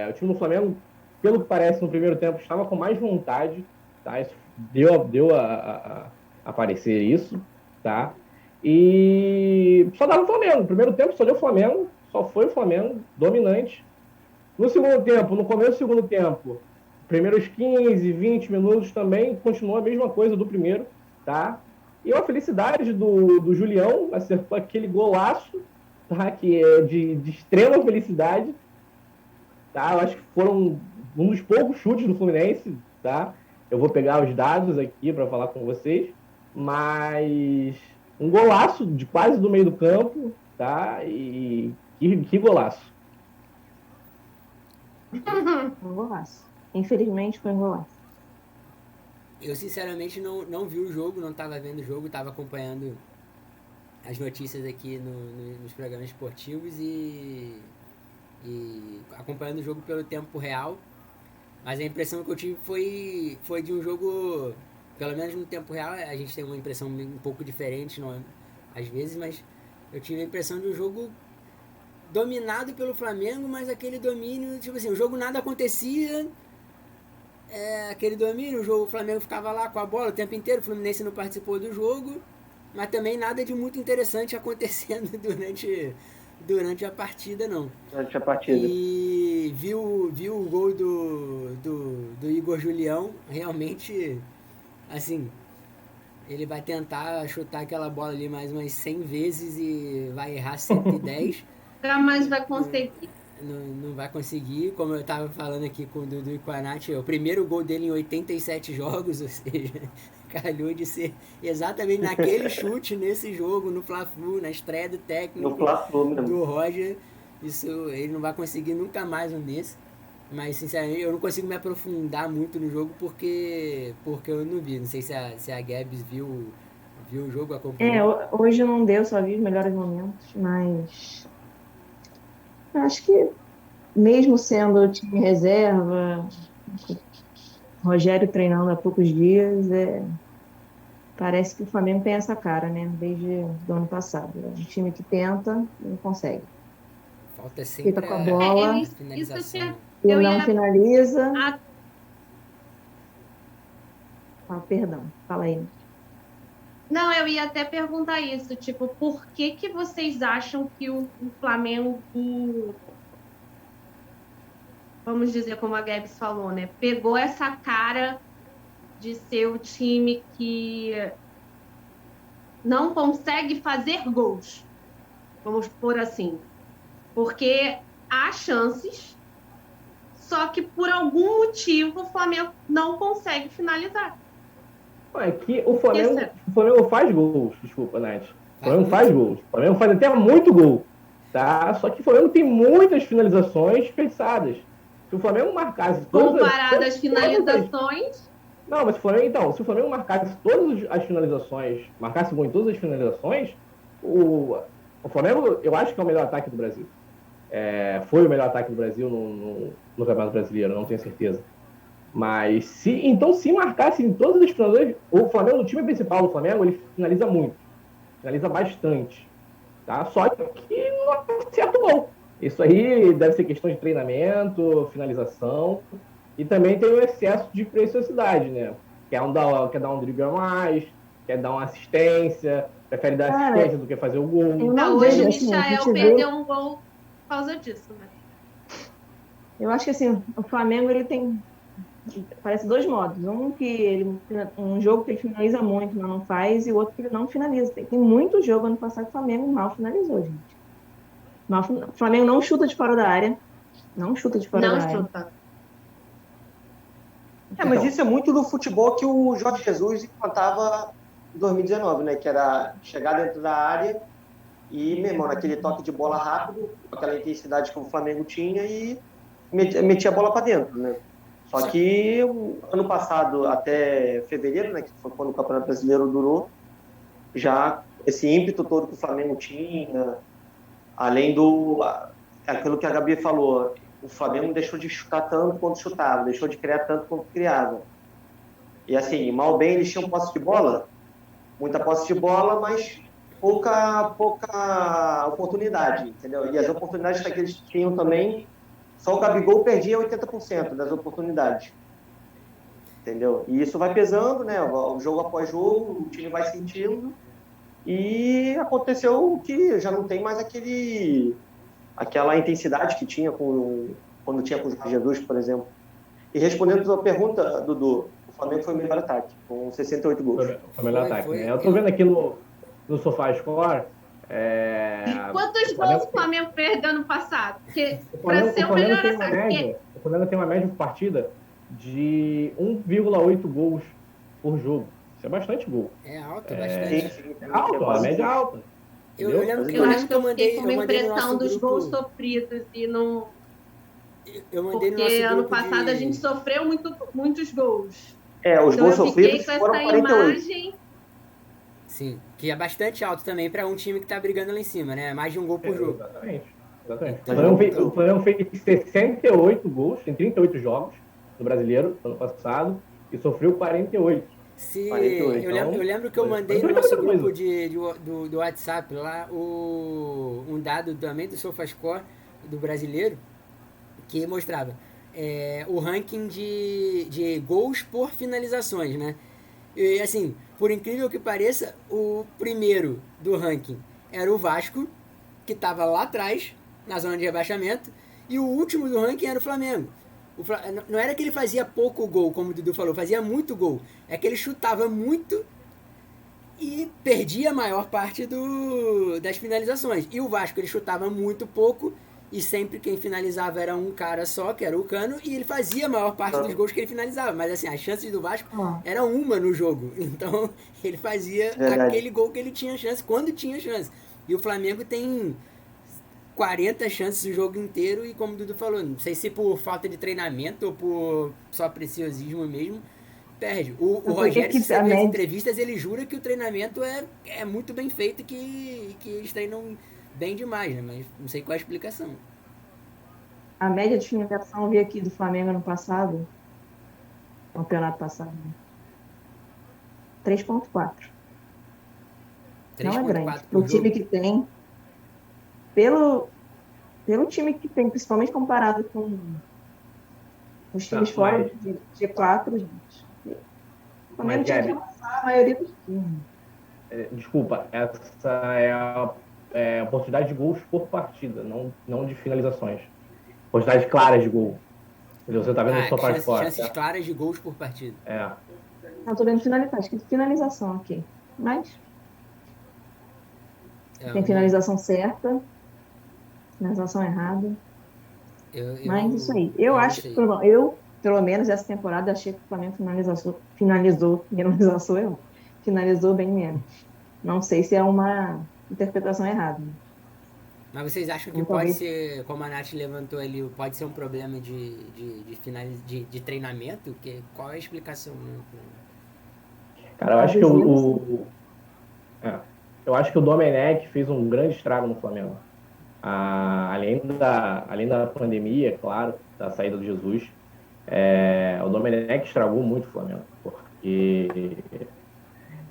O time do Flamengo, pelo que parece, no primeiro tempo, estava com mais vontade. Tá? Isso deu a aparecer isso. Tá? E só dava o Flamengo. No primeiro tempo só deu o Flamengo, só foi o Flamengo, dominante. No segundo tempo, no começo do segundo tempo, primeiros 15, 20 minutos também continuou a mesma coisa do primeiro. Tá? E uma felicidade do Julião, acertou aquele golaço, tá? Que é de extrema felicidade. Tá? Eu acho que foram um dos poucos chutes do Fluminense. Tá? Eu vou pegar os dados aqui para falar com vocês, mas um golaço de quase do meio do campo, tá? E que golaço. um golaço. Infelizmente foi um golaço. Eu sinceramente não vi o jogo, não estava vendo o jogo, estava acompanhando as notícias aqui nos programas esportivos e acompanhando o jogo pelo tempo real. Mas a impressão que eu tive foi de um jogo, pelo menos no tempo real, a gente tem uma impressão um pouco diferente às vezes, mas eu tive a impressão de um jogo dominado pelo Flamengo, mas aquele domínio, tipo assim, o jogo nada acontecia, aquele domínio, o Flamengo ficava lá com a bola o tempo inteiro, o Fluminense não participou do jogo, mas também nada de muito interessante acontecendo durante a partida, não. Durante a partida. E viu o gol do Igor Julião, realmente, assim, ele vai tentar chutar aquela bola ali mais umas 100 vezes e vai errar 110. Jamais vai conseguir. Não vai conseguir, como eu estava falando aqui com o Dudu e com a Nath, o primeiro gol dele em 87 jogos, ou seja, calhou de ser exatamente naquele chute nesse jogo, no Fla-Flu, na estreia do técnico do Roger. Isso ele não vai conseguir nunca mais um desse. Mas sinceramente eu não consigo me aprofundar muito no jogo porque eu não vi. Não sei se a Gabs viu o jogo, acompanhou. Hoje não deu, só vi os melhores momentos, mas acho que mesmo sendo o time reserva, Rogério treinando há poucos dias, parece que o Flamengo tem essa cara, né? Desde o ano passado. É um time que tenta e não consegue. Falta sempre fica com a bola, finalização. E não finaliza. Perdão, fala aí. Não, eu ia até perguntar isso, tipo, por que vocês acham que o Flamengo, vamos dizer como a Gabs falou, né, pegou essa cara de ser o time que não consegue fazer gols, vamos pôr assim, porque há chances, só que por algum motivo o Flamengo não consegue finalizar. É que o Flamengo faz gols, desculpa, Nath. O Flamengo faz gols. O Flamengo faz até muito gol, tá? Só que o Flamengo tem muitas finalizações desperdiçadas. Se o Flamengo marcasse comparado às finalizações... Não, mas se o Flamengo marcasse todas as finalizações, marcasse gol em todas as finalizações, o Flamengo, eu acho que é o melhor ataque do Brasil. Foi o melhor ataque do Brasil no Campeonato Brasileiro, não tenho certeza. Mas se marcasse em todas as finalizações, o Flamengo, o time principal do Flamengo, ele finaliza muito, finaliza bastante, tá? Só que não acerta o gol. Isso aí deve ser questão de treinamento, finalização, e também tem o excesso de preciosidade, né? Quer dar um drible a mais, quer dar uma assistência, prefere dar assistência do que fazer o gol. Hoje o Michael perdeu um gol por causa disso, né? Eu acho que assim, o Flamengo ele tem, parece dois modos. Um jogo que ele finaliza muito, mas não faz, e o outro que ele não finaliza. Tem muito jogo ano passado que o Flamengo mal finalizou, gente. O Flamengo não chuta de fora da área. Não chuta de fora da área. Mas isso é muito do futebol que o Jorge Jesus implantava em 2019, né? Que era chegar dentro da área e, meu irmão, naquele toque de bola rápido, com aquela intensidade que o Flamengo tinha, e metia a bola para dentro, né? Só que ano passado, até fevereiro, né, que foi quando o Campeonato Brasileiro durou, já esse ímpeto todo que o Flamengo tinha, além aquilo que a Gabi falou, o Flamengo deixou de chutar tanto quanto chutava, deixou de criar tanto quanto criava. E assim, mal bem eles tinham posse de bola, muita posse de bola, mas pouca oportunidade, entendeu? E as oportunidades que eles tinham também, só o Gabigol perdia 80% das oportunidades, entendeu? E isso vai pesando, né? O jogo após jogo, o time vai sentindo, e aconteceu que já não tem mais aquela intensidade que tinha quando tinha com o Jorge Jesus, por exemplo. E respondendo a sua pergunta, Dudu, o Flamengo foi o melhor ataque, com 68 gols. Foi o melhor ataque, né? Eu tô vendo aqui no SofaScore. Quantos gols o Flamengo perdeu ano passado? Porque para ser o melhor ataque. O Flamengo tem uma média por partida de 1,8 gols por jogo. Isso é bastante gol. É alto, bastante. É alto, a média é alta. Eu acho que eu fiquei com uma impressão dos gols sofridos e não... Eu mandei no Porque nosso ano grupo passado a gente sofreu muitos gols. Os Então gols eu fiquei sofridos com foram essa 48. imagem. Sim, que é bastante alto também para um time que tá brigando lá em cima, né? Mais de um gol por jogo. Exatamente. Então, O Flamengo fez 68 gols em 38 jogos no Brasileiro, ano passado, e sofreu 48. Se 48, eu lembro que eu mandei no nosso grupo do WhatsApp lá um dado também do SofaScore do brasileiro que mostrava o ranking de gols por finalizações, né? E assim, por incrível que pareça, o primeiro do ranking era o Vasco, que estava lá atrás, na zona de rebaixamento, e o último do ranking era o Flamengo. Não era que ele fazia pouco gol, como o Dudu falou, fazia muito gol. É que ele chutava muito e perdia a maior parte das finalizações. E o Vasco ele chutava muito pouco e sempre quem finalizava era um cara só, que era o Cano, e ele fazia a maior parte dos gols que ele finalizava. Mas assim, as chances do Vasco eram uma no jogo. Então ele fazia aquele gol que ele tinha chance, quando tinha chance. E o Flamengo tem 40 chances o jogo inteiro e como o Dudu falou, não sei se por falta de treinamento ou por só preciosismo mesmo, perde. O Rogério, se você vê as entrevistas, ele jura que o treinamento é muito bem feito e que eles treinam bem demais, né? Mas não sei qual é a explicação. A média de finalização eu vi aqui do Flamengo ano passado, campeonato passado, 3,4. Não é grande. Para o time que tem, pelo time que tem, principalmente comparado com os times fora de G4, gente. O Flamengo tinha que passar a maioria dos times. Desculpa, essa é a oportunidade de gols por partida, não de finalizações. Oportunidades claras de gol. Você tá vendo o SofaScore fora. Chances claras de gols por partida. Não, tô vendo finalização. Acho que finalização aqui. Mas tem finalização certa, finalização errada. Mas isso aí. Eu acho que, pelo menos essa temporada, achei que o Flamengo finalizou bem menos. Não sei se é uma interpretação errada. Mas vocês acham que pode ser, como a Nath levantou ali, pode ser um problema de treinamento? Qual é a explicação? Cara, eu acho que eu acho que o Domenech fez um grande estrago no Flamengo. Além da pandemia, claro, da saída do Jesus, o Domenech estragou muito o Flamengo, porque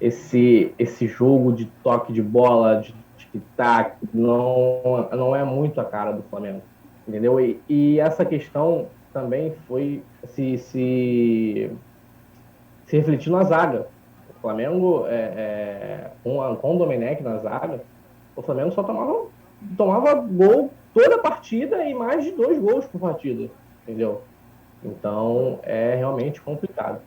esse jogo de toque de bola, de tic-tac, não é muito a cara do Flamengo, entendeu? E essa questão também foi se refletir na zaga. O Flamengo, com o Domenech na zaga, o Flamengo só tomava gol toda a partida e mais de 2 gols por partida, entendeu? Então, é realmente complicado.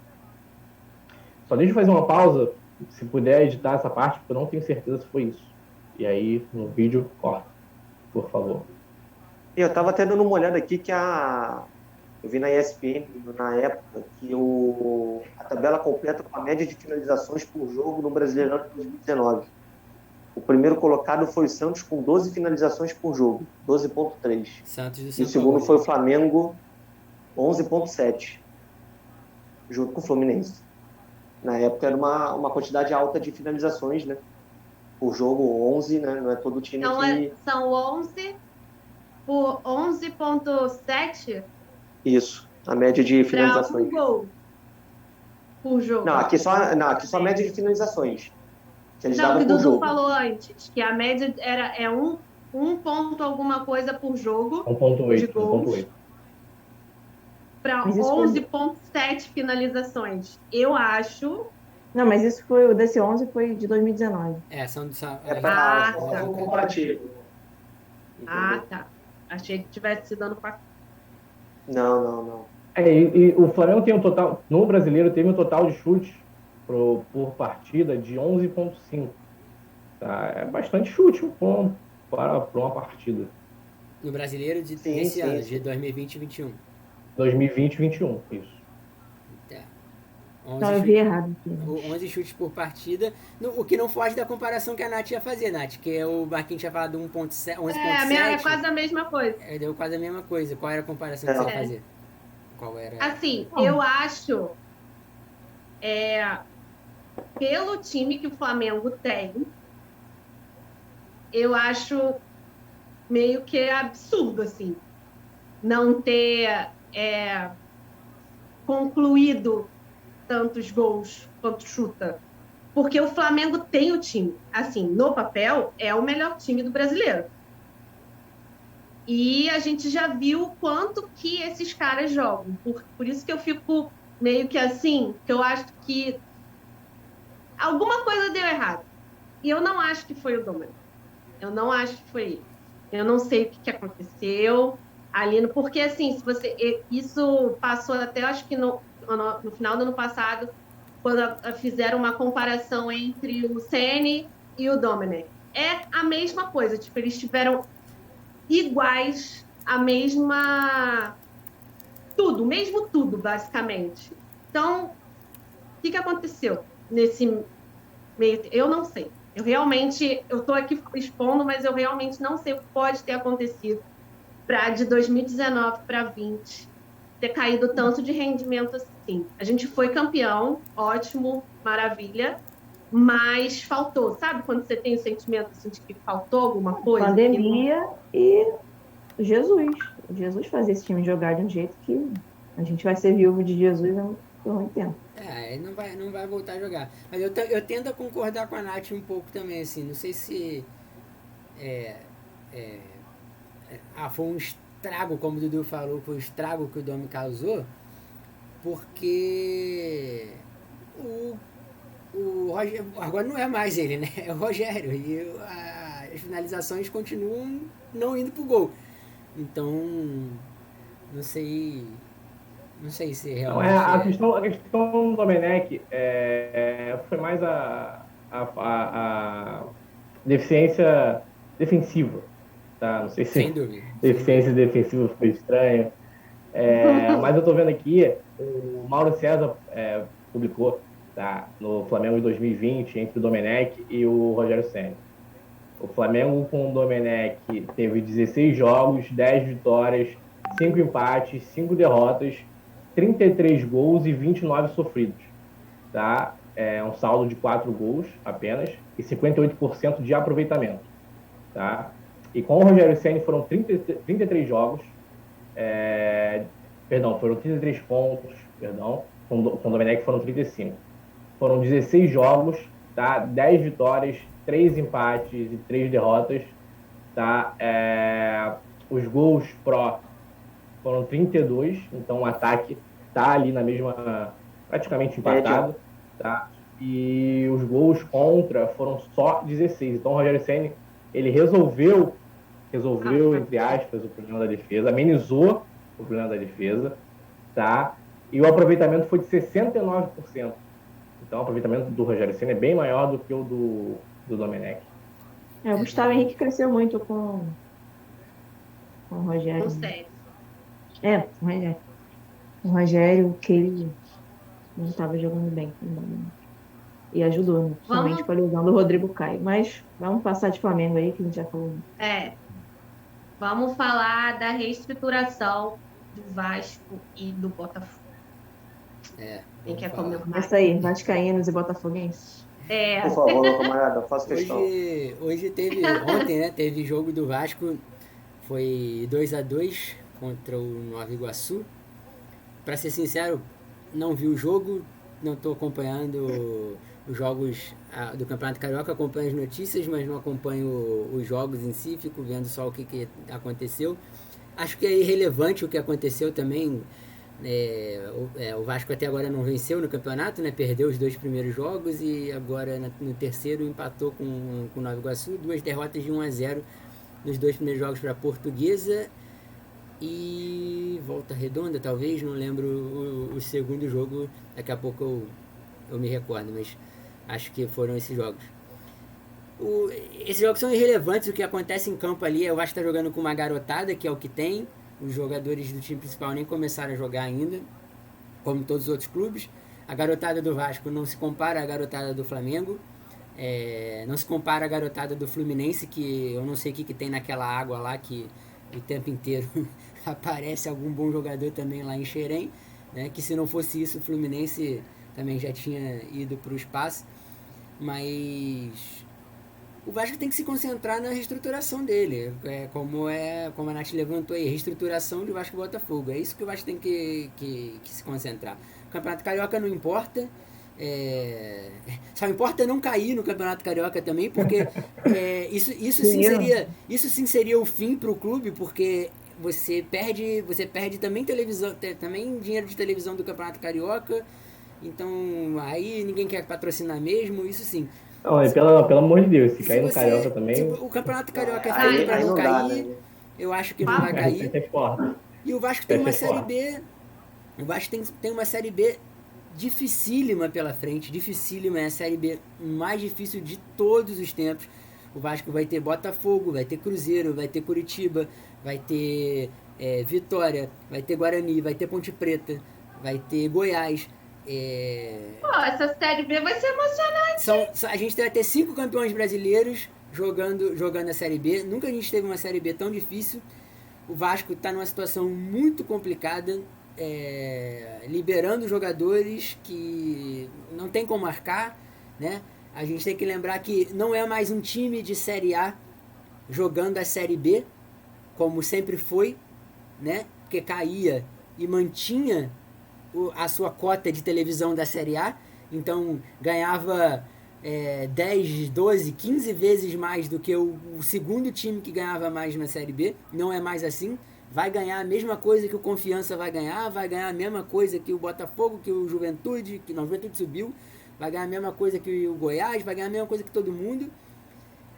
Só deixa eu fazer uma pausa, se puder editar essa parte, porque eu não tenho certeza se foi isso. E aí, no vídeo, corta, por favor. Eu estava até dando uma olhada aqui que eu vi na ESPN, na época, que a tabela completa com a média de finalizações por jogo no Brasileirão de 2019. O primeiro colocado foi o Santos com 12 finalizações por jogo, 12,3. E o segundo foi o Flamengo, 11,7, junto com o Fluminense. Na época era uma quantidade alta de finalizações, né? Por jogo, 11, né? Não é todo time que... São 11 por 11,7? Isso, a média de finalizações. Um gol por jogo. Não, aqui só a média de finalizações. Que o Dudu falou antes, que a média é um ponto alguma coisa por jogo. 1,8. Para 11,7 finalizações. Eu acho... Não, mas isso desse 11 foi de 2019. São para um comparativo. Tá. Achei que tivesse sido ano passado. Não. E o Flamengo tem um total, no Brasileiro, teve um total de chutes por partida de 11,5. Tá? É bastante chute para uma partida. No Brasileiro desse ano, de 2020 e 2021. 2020 e 2021, isso. Então eu vi errado aqui. 11 chutes por partida, o que não foge da comparação que a Nath ia fazer, Nath, que o Marquinhos tinha falado 11.7. É quase a mesma coisa. Deu quase a mesma coisa. Qual era a comparação que você ia fazer? Qual era? Assim, eu acho, pelo time que o Flamengo tem, eu acho meio que absurdo, assim, não ter concluído tantos gols quanto chuta. Porque o Flamengo tem o time. Assim, no papel, é o melhor time do brasileiro. E a gente já viu o quanto que esses caras jogam. Por isso que eu fico meio que assim, que eu acho que alguma coisa deu errado. E eu não acho que foi o Domenic. Eu não acho que foi ele. Eu não sei o que aconteceu ali. Porque, assim, isso passou até, acho que no final do ano passado, quando fizeram uma comparação entre o Ceni e o Domenic. É a mesma coisa. Tipo, eles tiveram iguais, a mesma... Tudo, mesmo tudo, basicamente. Então, o que aconteceu nesse meio... Eu não sei. Eu estou aqui expondo, mas eu realmente não sei o que pode ter acontecido para de 2019 para 20 ter caído tanto de rendimento assim. A gente foi campeão, ótimo, maravilha, mas faltou. Sabe quando você tem o sentimento assim, de que faltou alguma coisa? Pandemia e Jesus fazia esse time jogar de um jeito que a gente vai ser viúvo de Jesus por muito tempo. Ele não vai voltar a jogar. Mas eu tendo a concordar com a Nath um pouco também, assim. Não sei se foi um estrago, como o Dudu falou, foi um estrago que o Domi causou, porque o Rogério, agora não é mais ele, né? É o Rogério. E as finalizações continuam não indo pro gol. Então, não sei se realmente... A questão do Domenech foi mais a deficiência defensiva. Tá? Não sei se sem dúvida. Deficiência defensiva foi estranho. Mas eu tô vendo aqui, o Mauro César publicou, tá, no Flamengo em 2020, entre o Domenech e o Rogério Ceni. O Flamengo com o Domenech teve 16 jogos, 10 vitórias, 5 empates, 5 derrotas, 33 gols e 29 sofridos. Tá? Um saldo de 4 gols apenas e 58% de aproveitamento. Tá? E com o Rogério Ceni foram 33 jogos, foram 33 pontos, com o Domenech foram 35. Foram 16 jogos, tá? 10 vitórias, 3 empates e 3 derrotas. Tá? Os gols pró foram 32, então o ataque tá ali na mesma, praticamente empatado. Tá? E os gols contra foram só 16. Então o Rogério Ceni, ele resolveu, entre aspas, o problema da defesa, amenizou o problema da defesa, tá? E o aproveitamento foi de 69%. Então o aproveitamento do Rogério Ceni é bem maior do que o do Domenech. O Gustavo Henrique cresceu muito com o Rogério. Com o Rogério. O Rogério, que ele não estava jogando bem. E ajudou, né? Principalmente com a lesão do Rodrigo Caio. Mas vamos passar de Flamengo aí, que a gente já falou. Vamos falar da reestruturação do Vasco e do Botafogo. Quem quer começar? Essa aí, vascaínos e botafoguenses. Por favor, camarada, faço questão. Ontem, né, teve jogo do Vasco, foi 2-2 contra o Nova Iguaçu. Pra ser sincero, não vi o jogo, não estou acompanhando os jogos do Campeonato Carioca, acompanho as notícias, mas não acompanho os jogos em si, fico vendo só o que aconteceu. Acho que é irrelevante o que aconteceu também. O Vasco até agora não venceu no campeonato, né? Perdeu os 2 primeiros jogos e agora no terceiro empatou com o Nova Iguaçu, 2 derrotas de 1-0 nos 2 primeiros jogos para a Portuguesa e Volta Redonda, talvez, não lembro o segundo jogo, daqui a pouco eu me recordo, mas acho que foram esses jogos. Esses jogos são irrelevantes, o que acontece em campo ali, o Vasco está jogando com uma garotada, que é o que tem. Os jogadores do time principal nem começaram a jogar ainda, como todos os outros clubes. A garotada do Vasco não se compara à garotada do Flamengo. Não se compara à garotada do Fluminense, que eu não sei o que tem naquela água lá, que o tempo inteiro aparece algum bom jogador também lá em Xerém, né? Que se não fosse isso, o Fluminense também já tinha ido para o espaço. Mas o Vasco tem que se concentrar na reestruturação dele, como a Nath levantou aí, reestruturação de Vasco e Botafogo. É isso que o Vasco tem que se concentrar. O Campeonato Carioca não importa. Só importa não cair no Campeonato Carioca também, porque isso sim seria o fim para o clube, porque você perde também televisão, também dinheiro de televisão do Campeonato Carioca, então aí ninguém quer patrocinar mesmo, isso sim. Não, pelo amor de Deus, se cair no Carioca também... o Campeonato Carioca é feito para não cair, né? eu acho que não vai cair. E o Vasco tem uma Série B, o Vasco tem uma Série B dificílima pela frente, dificílima, é a Série B mais difícil de todos os tempos. O Vasco vai ter Botafogo, vai ter Cruzeiro, vai ter Curitiba, vai ter Vitória, vai ter Guarani, vai ter Ponte Preta, vai ter Goiás. Essa Série B vai ser emocionante. A gente vai ter 5 campeões brasileiros jogando a Série B. Nunca a gente teve uma Série B tão difícil. O Vasco está numa situação muito complicada, liberando jogadores que não tem como marcar, né? A gente tem que lembrar que não é mais um time de Série A jogando a Série B, como sempre foi, né? Porque caía e mantinha a sua cota de televisão da Série A, então ganhava 10, 12, 15 vezes mais do que o segundo time que ganhava mais na Série B. Não é mais assim. Vai ganhar a mesma coisa que o Confiança vai ganhar a mesma coisa que o Botafogo, que o Juventude, que não, o Juventude subiu, vai ganhar a mesma coisa que o Goiás, vai ganhar a mesma coisa que todo mundo.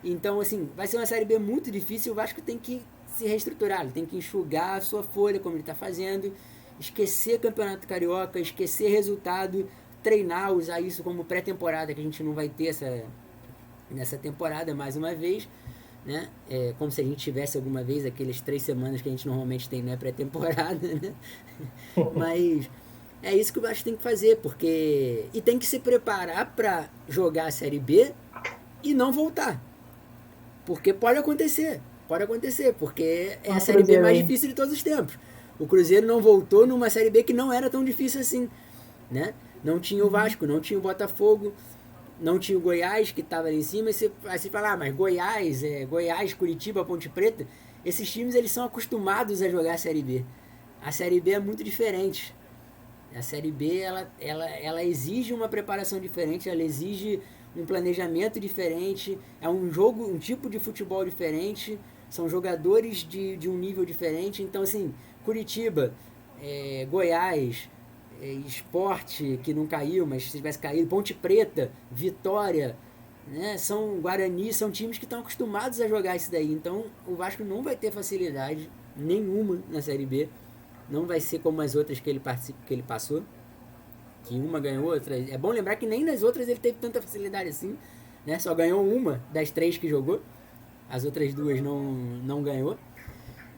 Então, assim, vai ser uma Série B muito difícil. O Vasco tem que se reestruturar, ele tem que enxugar a sua folha, como ele está fazendo, esquecer Campeonato Carioca, esquecer resultado, treinar, usar isso como pré-temporada, que a gente não vai ter nessa temporada mais uma vez, né? Como se a gente tivesse alguma vez aquelas 3 semanas que a gente normalmente tem na pré-temporada, né? Mas é isso que o Vasco tem que fazer, porque e tem que se preparar para jogar a Série B e não voltar, porque pode acontecer, porque é a Série B mais difícil de todos os tempos. O Cruzeiro não voltou numa Série B que não era tão difícil assim, né? Não tinha o Vasco, não tinha o Botafogo, não tinha o Goiás, que estava ali em cima. Aí você fala, mas Goiás, Curitiba, Ponte Preta, esses times eles são acostumados a jogar a Série B. A Série B é muito diferente. A Série B ela exige uma preparação diferente, ela exige um planejamento diferente, é um tipo de futebol diferente, são jogadores de um nível diferente. Então, assim, Curitiba, Goiás, Sport, que não caiu, mas se tivesse caído, Ponte Preta, Vitória, né, Guarani, são times que estão acostumados a jogar isso daí. Então o Vasco não vai ter facilidade nenhuma na Série B, não vai ser como as outras que ele passou, que uma ganhou, outra. É bom lembrar que nem nas outras ele teve tanta facilidade assim, né? Só ganhou uma das 3 que jogou, as outras 2 não ganhou.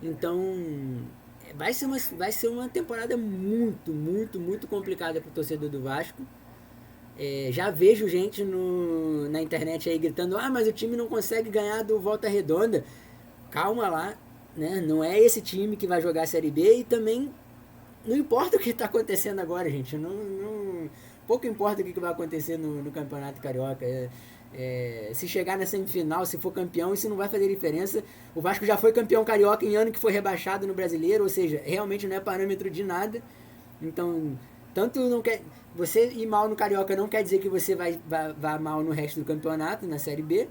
Então vai ser uma temporada muito, muito, muito complicada para o torcedor do Vasco. Já vejo gente na internet aí gritando, mas o time não consegue ganhar do Volta Redonda. Calma lá, né? Não é esse time que vai jogar a Série B, e também não importa o que está acontecendo agora, gente. Pouco importa o que vai acontecer no Campeonato Carioca. Se chegar na semifinal, se for campeão, isso não vai fazer diferença. O Vasco já foi campeão carioca em ano que foi rebaixado no Brasileiro, ou seja, realmente não é parâmetro de nada. Então, tanto não quer, você ir mal no Carioca não quer dizer que você vai mal no resto do campeonato, na Série B,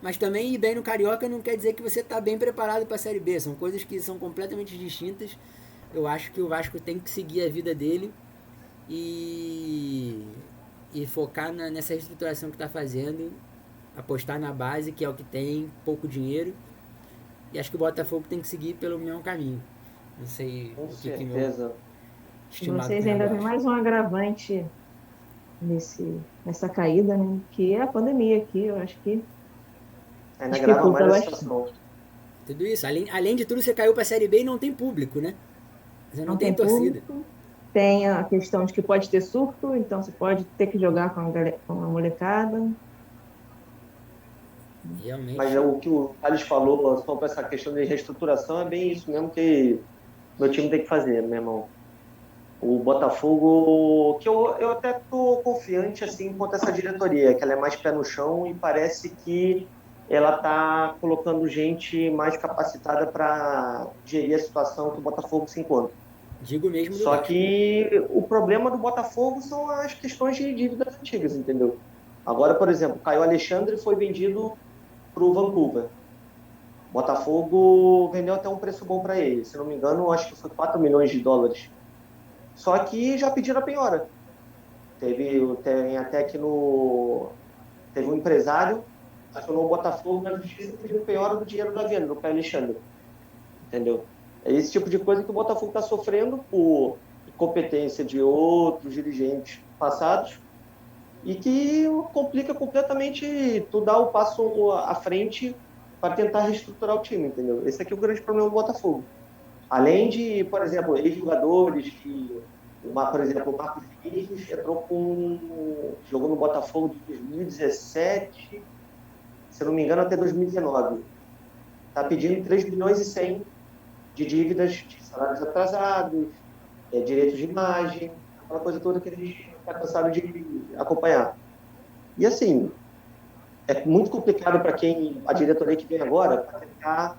mas também ir bem no Carioca não quer dizer que você está bem preparado para a Série B. São coisas que são completamente distintas. Eu acho que o Vasco tem que seguir a vida dele e focar nessa reestruturação que está fazendo, apostar na base, que é o que tem, pouco dinheiro, e acho que o Botafogo tem que seguir pelo mesmo caminho. Não sei Com o certeza. que meu estimado Vocês ainda têm mais um agravante nessa caída, né? Que é a pandemia aqui, eu acho que Ainda grava mais a situação. tudo isso. Além de tudo, você caiu para a Série B e não tem público, né? Você não tem torcida. público, tem a questão de que pode ter surto, então você pode ter que jogar com a molecada. Realmente. Mas o que o Thales falou sobre essa questão de reestruturação é bem isso mesmo que meu time tem que fazer, meu irmão. O Botafogo, que eu até tô confiante assim quanto a essa diretoria, que ela é mais pé no chão e parece que ela tá colocando gente mais capacitada para gerir a situação que o Botafogo se encontra. Digo mesmo do Só Vasco. que o problema do Botafogo são as questões de dívidas antigas, entendeu? Agora, por exemplo, Caio Alexandre foi vendido para o Vancouver. Botafogo vendeu até um preço bom para ele. Se não me engano, acho que foi 4 milhões de dólares. Só que já pediram a penhora. Tem até que teve um empresário acionou o Botafogo na justiça pedindo penhora do dinheiro da venda, do Caio Alexandre. Entendeu? É esse tipo de coisa que o Botafogo está sofrendo por incompetência de outros dirigentes passados e que complica completamente tu dar o passo à frente para tentar reestruturar o time, entendeu? Esse aqui é o grande problema do Botafogo. Além de, por exemplo, ex-jogadores por exemplo, o Marcos Vinícius jogou no Botafogo de 2017, se não me engano, até 2019. Está pedindo 3 milhões e 100 de dívidas de salários atrasados, direitos de imagem, aquela coisa toda que a gente está cansado de acompanhar. E assim, é muito complicado para a diretoria que vem agora, para tentar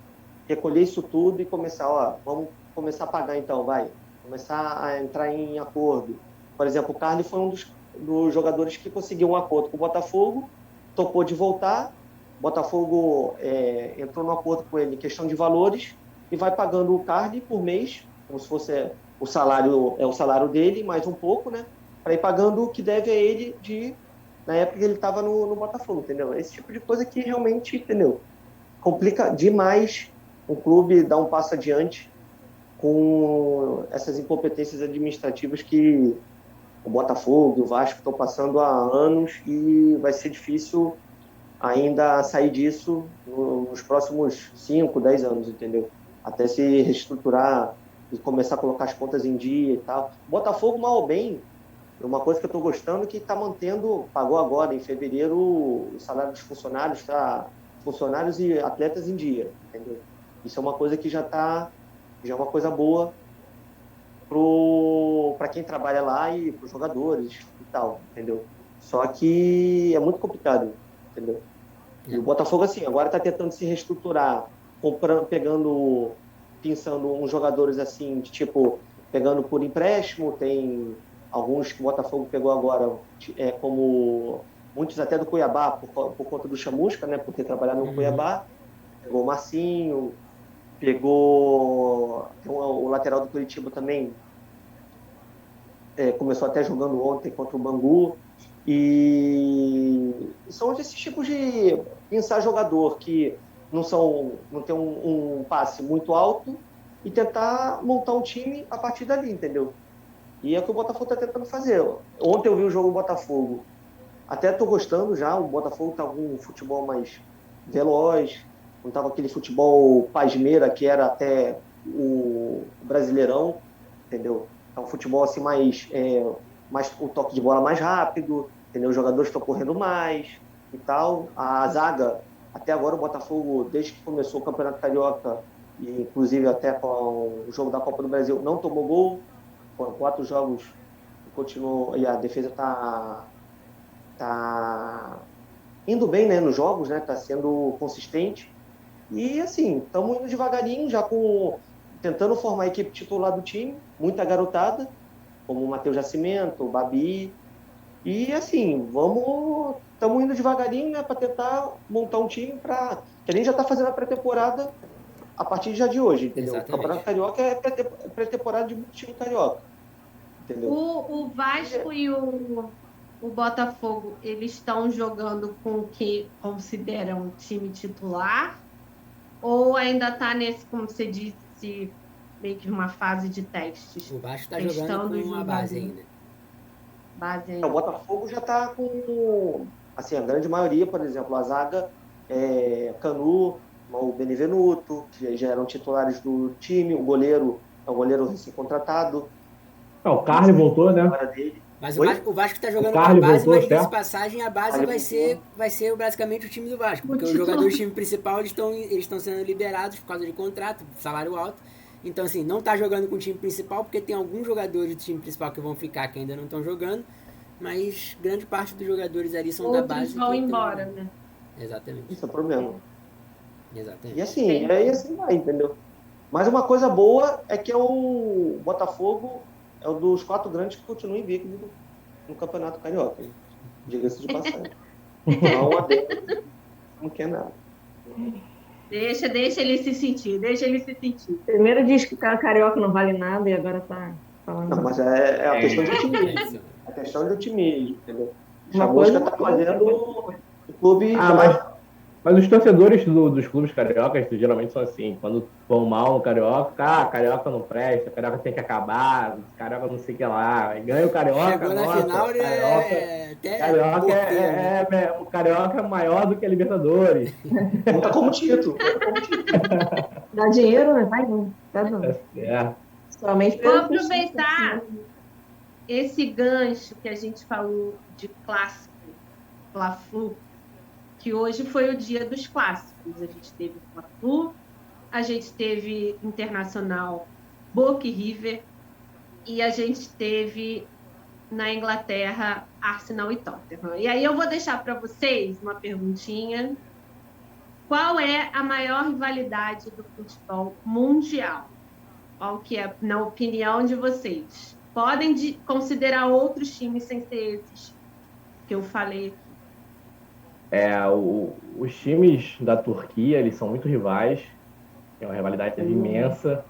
recolher isso tudo e começar, vamos começar a pagar então, vai. Começar a entrar em acordo. Por exemplo, o Carly foi um dos jogadores que conseguiu um acordo com o Botafogo, topou de voltar, o Botafogo entrou no acordo com ele em questão de valores e vai pagando o Carly por mês, como se fosse o salário dele, mais um pouco, né? Para ir pagando o que deve a ele na época que ele estava no Botafogo, entendeu? Esse tipo de coisa que realmente, entendeu? Complica demais o clube dar um passo adiante com essas incompetências administrativas que o Botafogo e o Vasco estão passando há anos e vai ser difícil ainda sair disso nos próximos 5, 10 anos, entendeu? Até se reestruturar e começar a colocar as contas em dia e tal. O Botafogo, mal ou bem, uma coisa que eu estou gostando é que está pagou agora, em fevereiro, o salário dos funcionários, funcionários e atletas em dia, entendeu? Isso é uma coisa que já é uma coisa boa para quem trabalha lá e para os jogadores e tal, entendeu? Só que é muito complicado, entendeu? E o Botafogo, assim, agora está tentando se reestruturar, pensando uns jogadores assim, tipo, pegando por empréstimo, tem alguns que o Botafogo pegou agora, como muitos até do Cuiabá, por conta do Chamusca, né, por ter trabalhado no Cuiabá, pegou o Marcinho, pegou o lateral do Curitiba também, começou até jogando ontem contra o Bangu, e são esses tipos de pensar jogador que não tem um passe muito alto e tentar montar um time a partir dali, entendeu? E é o que o Botafogo está tentando fazer. Ontem eu vi o jogo do Botafogo, até estou gostando já, o Botafogo está com um futebol mais veloz, não estava aquele futebol pasmeira que era até o Brasileirão, entendeu? É um futebol assim mais o toque de bola mais rápido, entendeu? Os jogadores estão correndo mais e tal. A zaga, até agora o Botafogo, desde que começou o Campeonato Carioca, e inclusive até com o jogo da Copa do Brasil, não tomou gol. Foram 4 jogos e continuou, e a defesa tá indo bem, né, nos jogos, né? Tá sendo consistente. E assim, estamos indo devagarinho, tentando formar a equipe titular do time, muita garotada, como o Matheus Nascimento, o Babi. E assim, estamos indo devagarinho, né, para tentar montar um time que a gente já está fazendo a pré-temporada a partir já de hoje, entendeu? Exatamente. O Campeonato Carioca é pré-temporada de muito time carioca, entendeu? O Vasco e o Botafogo, eles estão jogando com o que consideram time titular? Ou ainda está nesse, como você disse, meio que uma fase de testes? O Vasco está jogando com uma base ainda. O Botafogo já está com, assim, a grande maioria, por exemplo, a zaga, Canu, o Benevenuto, que já eram titulares do time, o goleiro é um goleiro recém-contratado, Ah, o Carly voltou, né? Agora dele. Mas Oi? o Vasco tá O jogando com a Carly base, voltou, mas nessa certo? passagem a base Carly vai ser basicamente o time do Vasco. Porque os Continua. jogadores do time principal eles estão sendo liberados por causa de contrato, salário alto. Então, assim, não tá jogando com o time principal, porque tem alguns jogadores do time principal que vão ficar que ainda não estão jogando. Mas grande parte dos jogadores ali são da Outros base. vão que tão embora, jogando. né? Exatamente. Isso é o problema. E Exatamente. assim, aí assim vai, entendeu? Mas uma coisa boa é que o Botafogo é um dos 4 grandes que continua invicto no Campeonato Carioca. Hein? Diga-se de passagem. Não adendo, não quer nada. Deixa ele se sentir, deixa ele se sentir. Primeiro diz que o carioca não vale nada e agora tá falando. Não, mas é a questão de É otimismo. isso. A questão de otimismo, entendeu? Uma Chamusca coisa- tá fazendo o clube. Mas os torcedores dos clubes cariocas geralmente são assim, quando vão mal no Carioca, Carioca não presta, Carioca tem que acabar, Carioca não sei o que lá, aí ganha o Carioca, Chegou na nossa, final, né? Carioca, Até Carioca morfeu, né? o Carioca é maior do que a Libertadores. Conta como título. Dá dinheiro, né? Vai não. Tá dando. É. Somente Vou pelo aproveitar esse gancho que a gente falou de clássico, Fla-Flu, que hoje foi o dia dos clássicos. A gente teve Fla-Flu, a gente teve Internacional, Boca e River, e a gente teve na Inglaterra Arsenal e Tottenham. E aí eu vou deixar para vocês uma perguntinha. Qual é a maior rivalidade do futebol mundial? Qual que é, na opinião de vocês? Podem considerar outros times sem ser esses que eu falei aqui. Os times da Turquia, eles são muito rivais, é uma rivalidade imensa,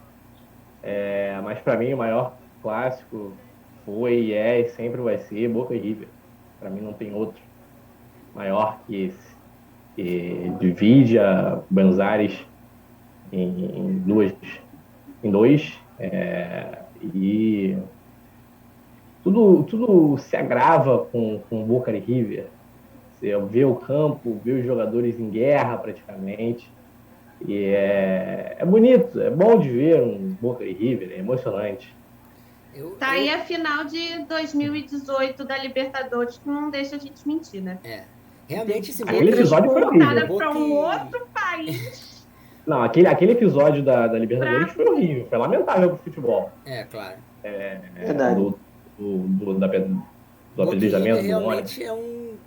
mas para mim o maior clássico foi, e sempre vai ser Boca e River. Para mim não tem outro maior que esse. Que divide a Buenos Aires em dois, e tudo se agrava com Boca e River. Você vê o campo, vê os jogadores em guerra praticamente. E é bonito, é bom de ver um Boca e River, é emocionante. Tá aí a final de 2018 da Libertadores, que não deixa a gente mentir, né? Realmente esse Aquele episódio foi horrível. Para um outro país. Não, aquele episódio da Libertadores foi horrível, foi lamentável pro futebol. Claro. Verdade. Do Boca e apedrejamento River do ônibus. realmente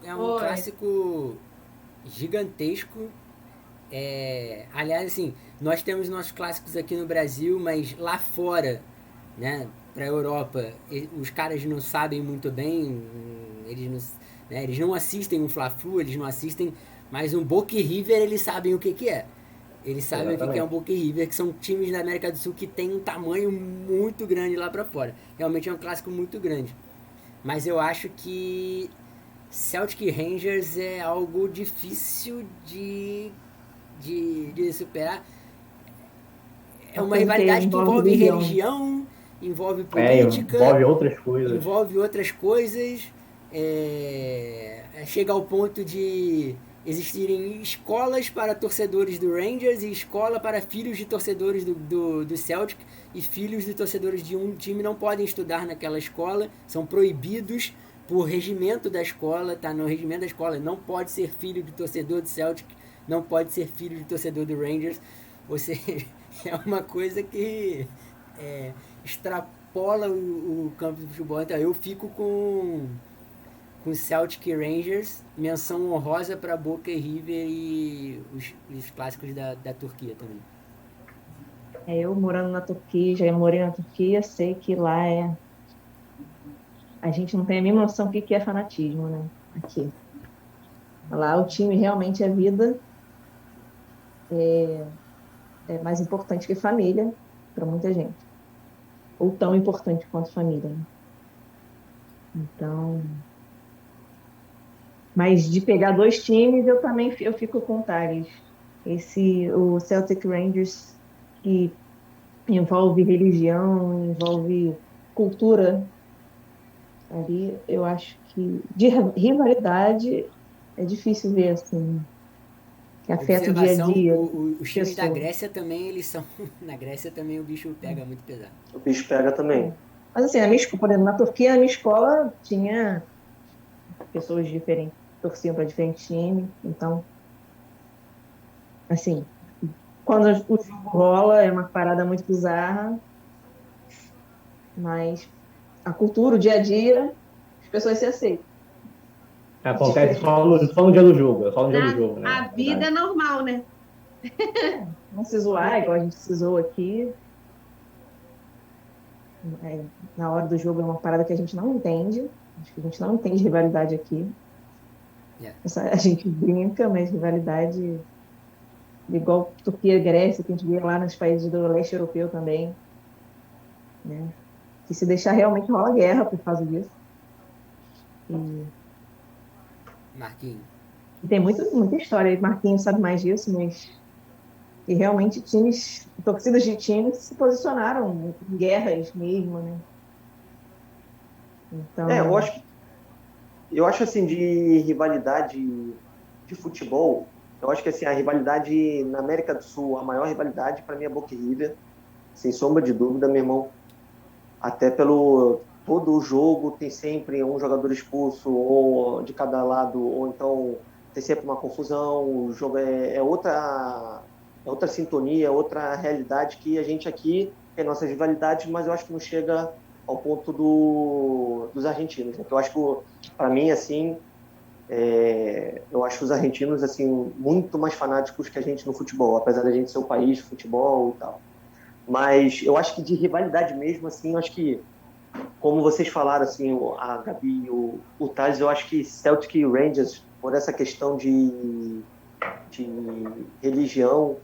é um clássico gigantesco. Aliás, assim, nós temos nossos clássicos aqui no Brasil, mas lá fora, né, pra Europa, os caras não sabem muito bem, eles não assistem um Fla-Flu, eles não assistem, mas um Boca e River eles sabem o que é. Eles sabem o que é um Boca e River, que são times da América do Sul que tem um tamanho muito grande lá pra fora. Realmente é um clássico muito grande. Mas eu acho que Celtic e Rangers é algo difícil de superar. É uma rivalidade que envolve religião, envolve política, envolve outras coisas. Envolve outras coisas. Chega ao ponto de existirem escolas para torcedores do Rangers e escola para filhos de torcedores do Celtic, e filhos de torcedores de um time não podem estudar naquela escola, são proibidos por regimento da escola, tá no regimento da escola, não pode ser filho de torcedor do Celtic, não pode ser filho de torcedor do Rangers, ou seja, é uma coisa que extrapola o campo de futebol. Então eu fico com Celtic e Rangers, menção honrosa para Boca e River e os clássicos da Turquia também. Eu morando na Turquia, já morei na Turquia, sei que lá a gente não tem a mínima noção do que é fanatismo, né? Aqui. Lá o time realmente é vida, é mais importante que família para muita gente. Ou tão importante quanto família, né? Então... Mas de pegar dois times, eu fico com o Thales. O Celtic Rangers, que envolve religião, envolve cultura, ali eu acho que de rivalidade é difícil ver assim, que afeta o dia a dia. Os times da Grécia também, eles são... Na Grécia também o bicho pega muito pesado. O bicho pega também. Mas assim, por exemplo, na Turquia, na minha escola, tinha pessoas diferentes, torciam para diferentes times. Então, assim, quando o jogo rola, é uma parada muito bizarra, mas a cultura, o dia a dia, as pessoas se aceitam. Acontece só no dia do jogo, é só no dia do jogo, né? A Na vida é verdade. normal, né? Não se zoar, igual a gente se zoou aqui. Na hora do jogo é uma parada que a gente não entende. Acho que a gente não entende rivalidade aqui. Yeah. A gente brinca, mas rivalidade igual Turquia e Grécia, que a gente vê lá nos países do leste europeu também, né? Que se deixar realmente rola guerra por causa disso. Marquinhos. E tem muita história, aí, Marquinhos sabe mais disso, mas que realmente torcidas de times se posicionaram em guerras mesmo, né? É, eu Então, acho que eu acho assim de rivalidade de futebol, eu acho que assim a rivalidade na América do Sul, a maior rivalidade para mim é Boca e River, sem sombra de dúvida, meu irmão. Até pelo todo o jogo tem sempre um jogador expulso ou de cada lado, ou então tem sempre uma confusão. O jogo é outra sintonia, é outra realidade que a gente aqui tem nossas rivalidades, mas eu acho que não chega ao ponto dos argentinos, né? Que eu acho que para mim assim eu acho os argentinos assim muito mais fanáticos que a gente no futebol, apesar da gente ser o país de futebol e tal. Mas eu acho que de rivalidade mesmo, assim, eu acho que, como vocês falaram, assim, a Gabi e o Thales, eu acho que Celtic e Rangers, por essa questão de religião,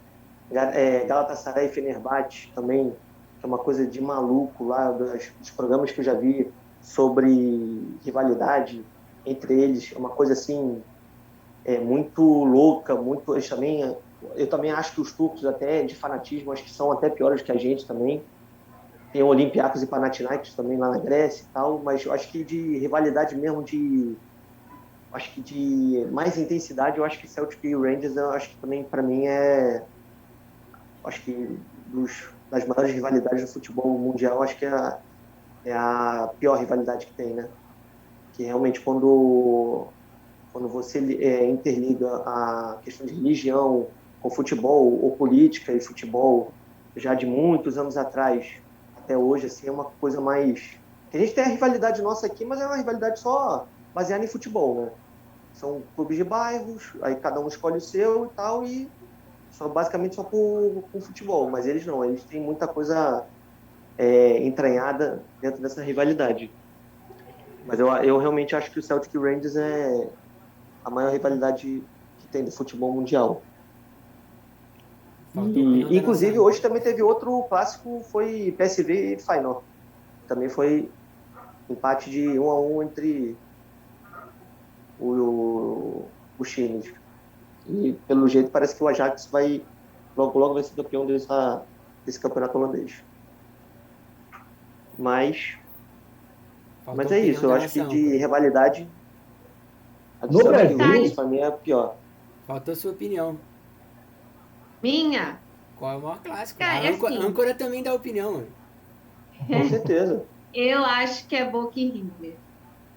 Galatasaray e Fenerbahçe também, que é uma coisa de maluco lá, dos programas que eu já vi sobre rivalidade entre eles, é uma coisa assim, muito louca, muito. Eu também acho que os turcos, até de fanatismo, acho que são até piores que a gente também. Tem o Olympiacos e Panathinaikos também lá na Grécia e tal, mas eu acho que de rivalidade mesmo, acho que de mais intensidade, eu acho que Celtic e Rangers, eu acho que também para mim acho que das maiores rivalidades do futebol mundial, acho que é a pior rivalidade que tem, né? Que realmente quando você interliga a questão de religião com futebol, ou política e futebol, já de muitos anos atrás até hoje, assim, é uma coisa mais. Que a gente tem a rivalidade nossa aqui, mas é uma rivalidade só baseada em futebol, né? São clubes de bairros, aí cada um escolhe o seu e tal, e basicamente só por futebol. Mas eles não, eles têm muita coisa entranhada dentro dessa rivalidade. Mas eu realmente acho que o Celtic Rangers é a maior rivalidade que tem do futebol mundial. Faltou a opinião E, da inclusive, nossa. hoje também teve outro clássico, foi PSV e Feyenoord. Também foi empate de 1-1 entre os times. E, pelo jeito, parece que o Ajax logo, logo vai ser campeão desse campeonato holandês. Faltou Mas a é opinião isso, eu da acho que nossa de âncora. rivalidade, a do No Celtic Brasil, Rangers, para mim, é a pior. Faltou sua opinião. Minha. Qual é o maior clássico? Cara, A é âncora, assim. âncora também dá opinião, mano. Com certeza. Eu acho que é Boca e River.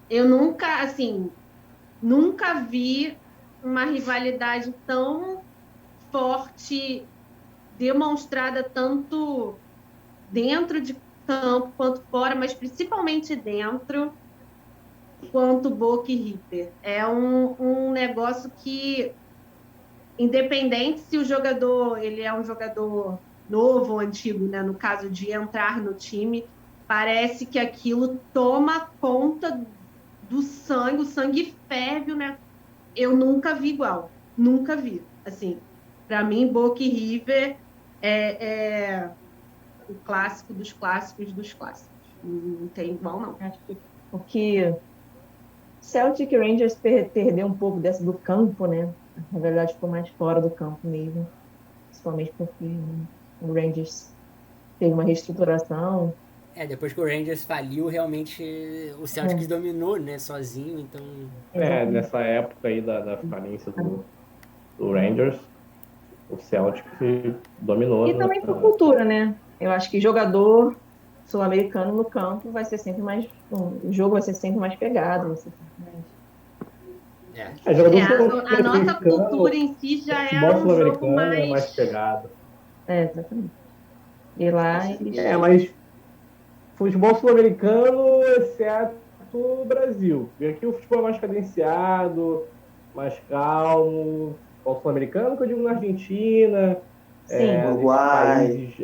Eu nunca, assim, nunca vi uma rivalidade tão forte, demonstrada tanto dentro de campo quanto fora, mas principalmente dentro, quanto Boca e River. É um negócio que, independente se o jogador ele é um jogador novo ou antigo, né, no caso de entrar no time, parece que aquilo toma conta do sangue, o sangue ferve, né? Eu nunca vi igual, nunca vi. Assim, para mim, Boca e River é o clássico dos clássicos dos clássicos. Não tem igual, não. acho que porque Celtic e Rangers perdeu um pouco dessa do campo, né? Na verdade, ficou mais fora do campo mesmo, principalmente porque o Rangers teve uma reestruturação. Depois que o Rangers faliu, realmente o Celtics É, dominou, né, sozinho, então. exatamente. nessa época aí da falência do Rangers, o Celtic dominou E também por cultura, né? Eu acho que jogador sul-americano no campo vai ser sempre mais. O jogo vai ser sempre mais pegado. Vai ser sempre mais... Jogador A nossa sul-americano, cultura em si já é futebol um jogo sul-americano é mais mais. pegado. Exatamente. E lá eles. Mas futebol sul-americano, exceto o Brasil. E aqui o futebol é mais cadenciado, mais calmo. Futebol sul-americano, que eu digo na Argentina, Sim. Uruguai.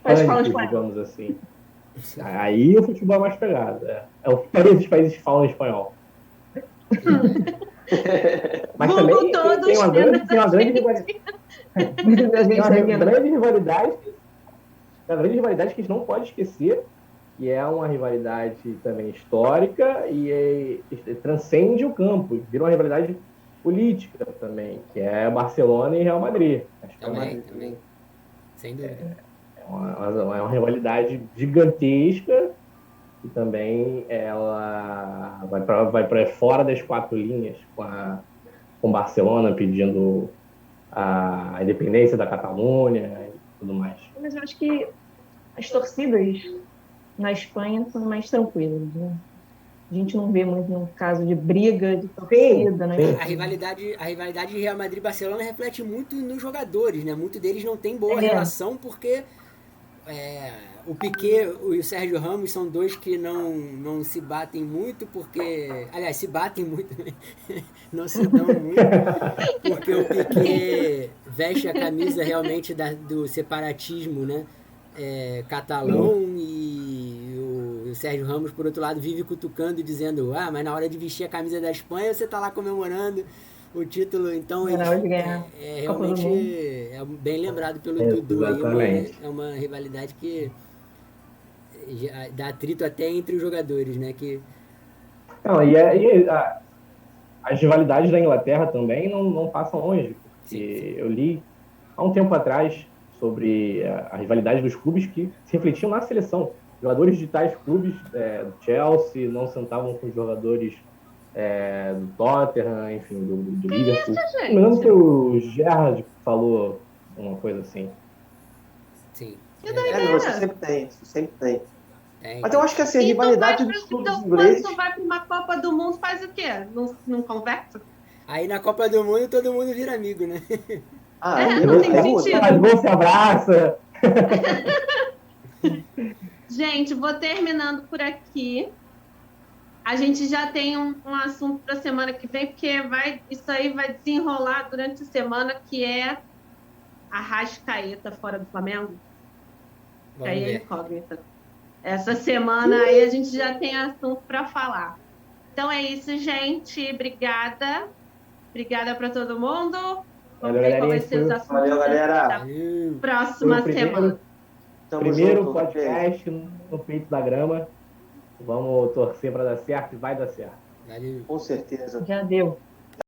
Mas fala hispânicos, espanhol. digamos assim. Aí o futebol é mais pegado. É o que esses países falam espanhol. Mas Vulgo também todos, tem uma grande rivalidade. Tem uma grande rivalidade. Uma grande rivalidade que a gente não pode esquecer, que é uma rivalidade também histórica e transcende o campo, vira uma rivalidade política também, que é Barcelona e Real Madrid. Acho que Também. Sem dúvida. é uma rivalidade gigantesca e também ela vai para fora das quatro linhas com Barcelona pedindo a independência da Catalunha e tudo mais. Mas eu acho que as torcidas na Espanha são mais tranquilas, né? A gente não vê muito um caso de briga de torcida, né? A rivalidade de Real Madrid e Barcelona reflete muito nos jogadores, né? Muitos deles não têm boa É. relação porque o Piqué e o Sérgio Ramos são dois que não se batem muito porque... Aliás, se batem muito, não se dão muito, porque o Piqué veste a camisa realmente do separatismo, né? Catalão e o Sérgio Ramos, por outro lado, vive cutucando e dizendo mas na hora de vestir a camisa da Espanha você tá lá comemorando o título, então realmente é bem lembrado pelo Dudu aí, é uma rivalidade que dá atrito até entre os jogadores, né? Não, as rivalidades da Inglaterra também não passam longe, porque eu li há um tempo atrás sobre a rivalidade dos clubes que se refletiam na seleção. Jogadores de tais clubes, do Chelsea, não sentavam com os jogadores do Tottenham, enfim, do Liverpool. Não me lembro se o Gerrard falou uma coisa assim. Sim. Isso sempre tem. Mas eu acho que assim, a rivalidade dos clubes ingleses... Quando tu vai para uma Copa do Mundo, faz o quê? Não conversa? Aí na Copa do Mundo todo mundo vira amigo, né? Não tem sentido. Mas você se abraça. Gente, vou terminando por aqui. A gente já tem um assunto para a semana que vem, porque isso aí vai desenrolar durante a semana, que é a Arrascaeta fora do Flamengo. Aí é incógnita. Essa semana aí a gente já tem assunto para falar. Então é isso, gente. Obrigada. Obrigada para todo mundo. Vamos ver qual vai ser os assuntos. Valeu, galera. Próxima semana. Primeiro podcast no Peito da Grama. Vamos torcer para dar certo e vai dar certo. Valeu. Com certeza. Já deu.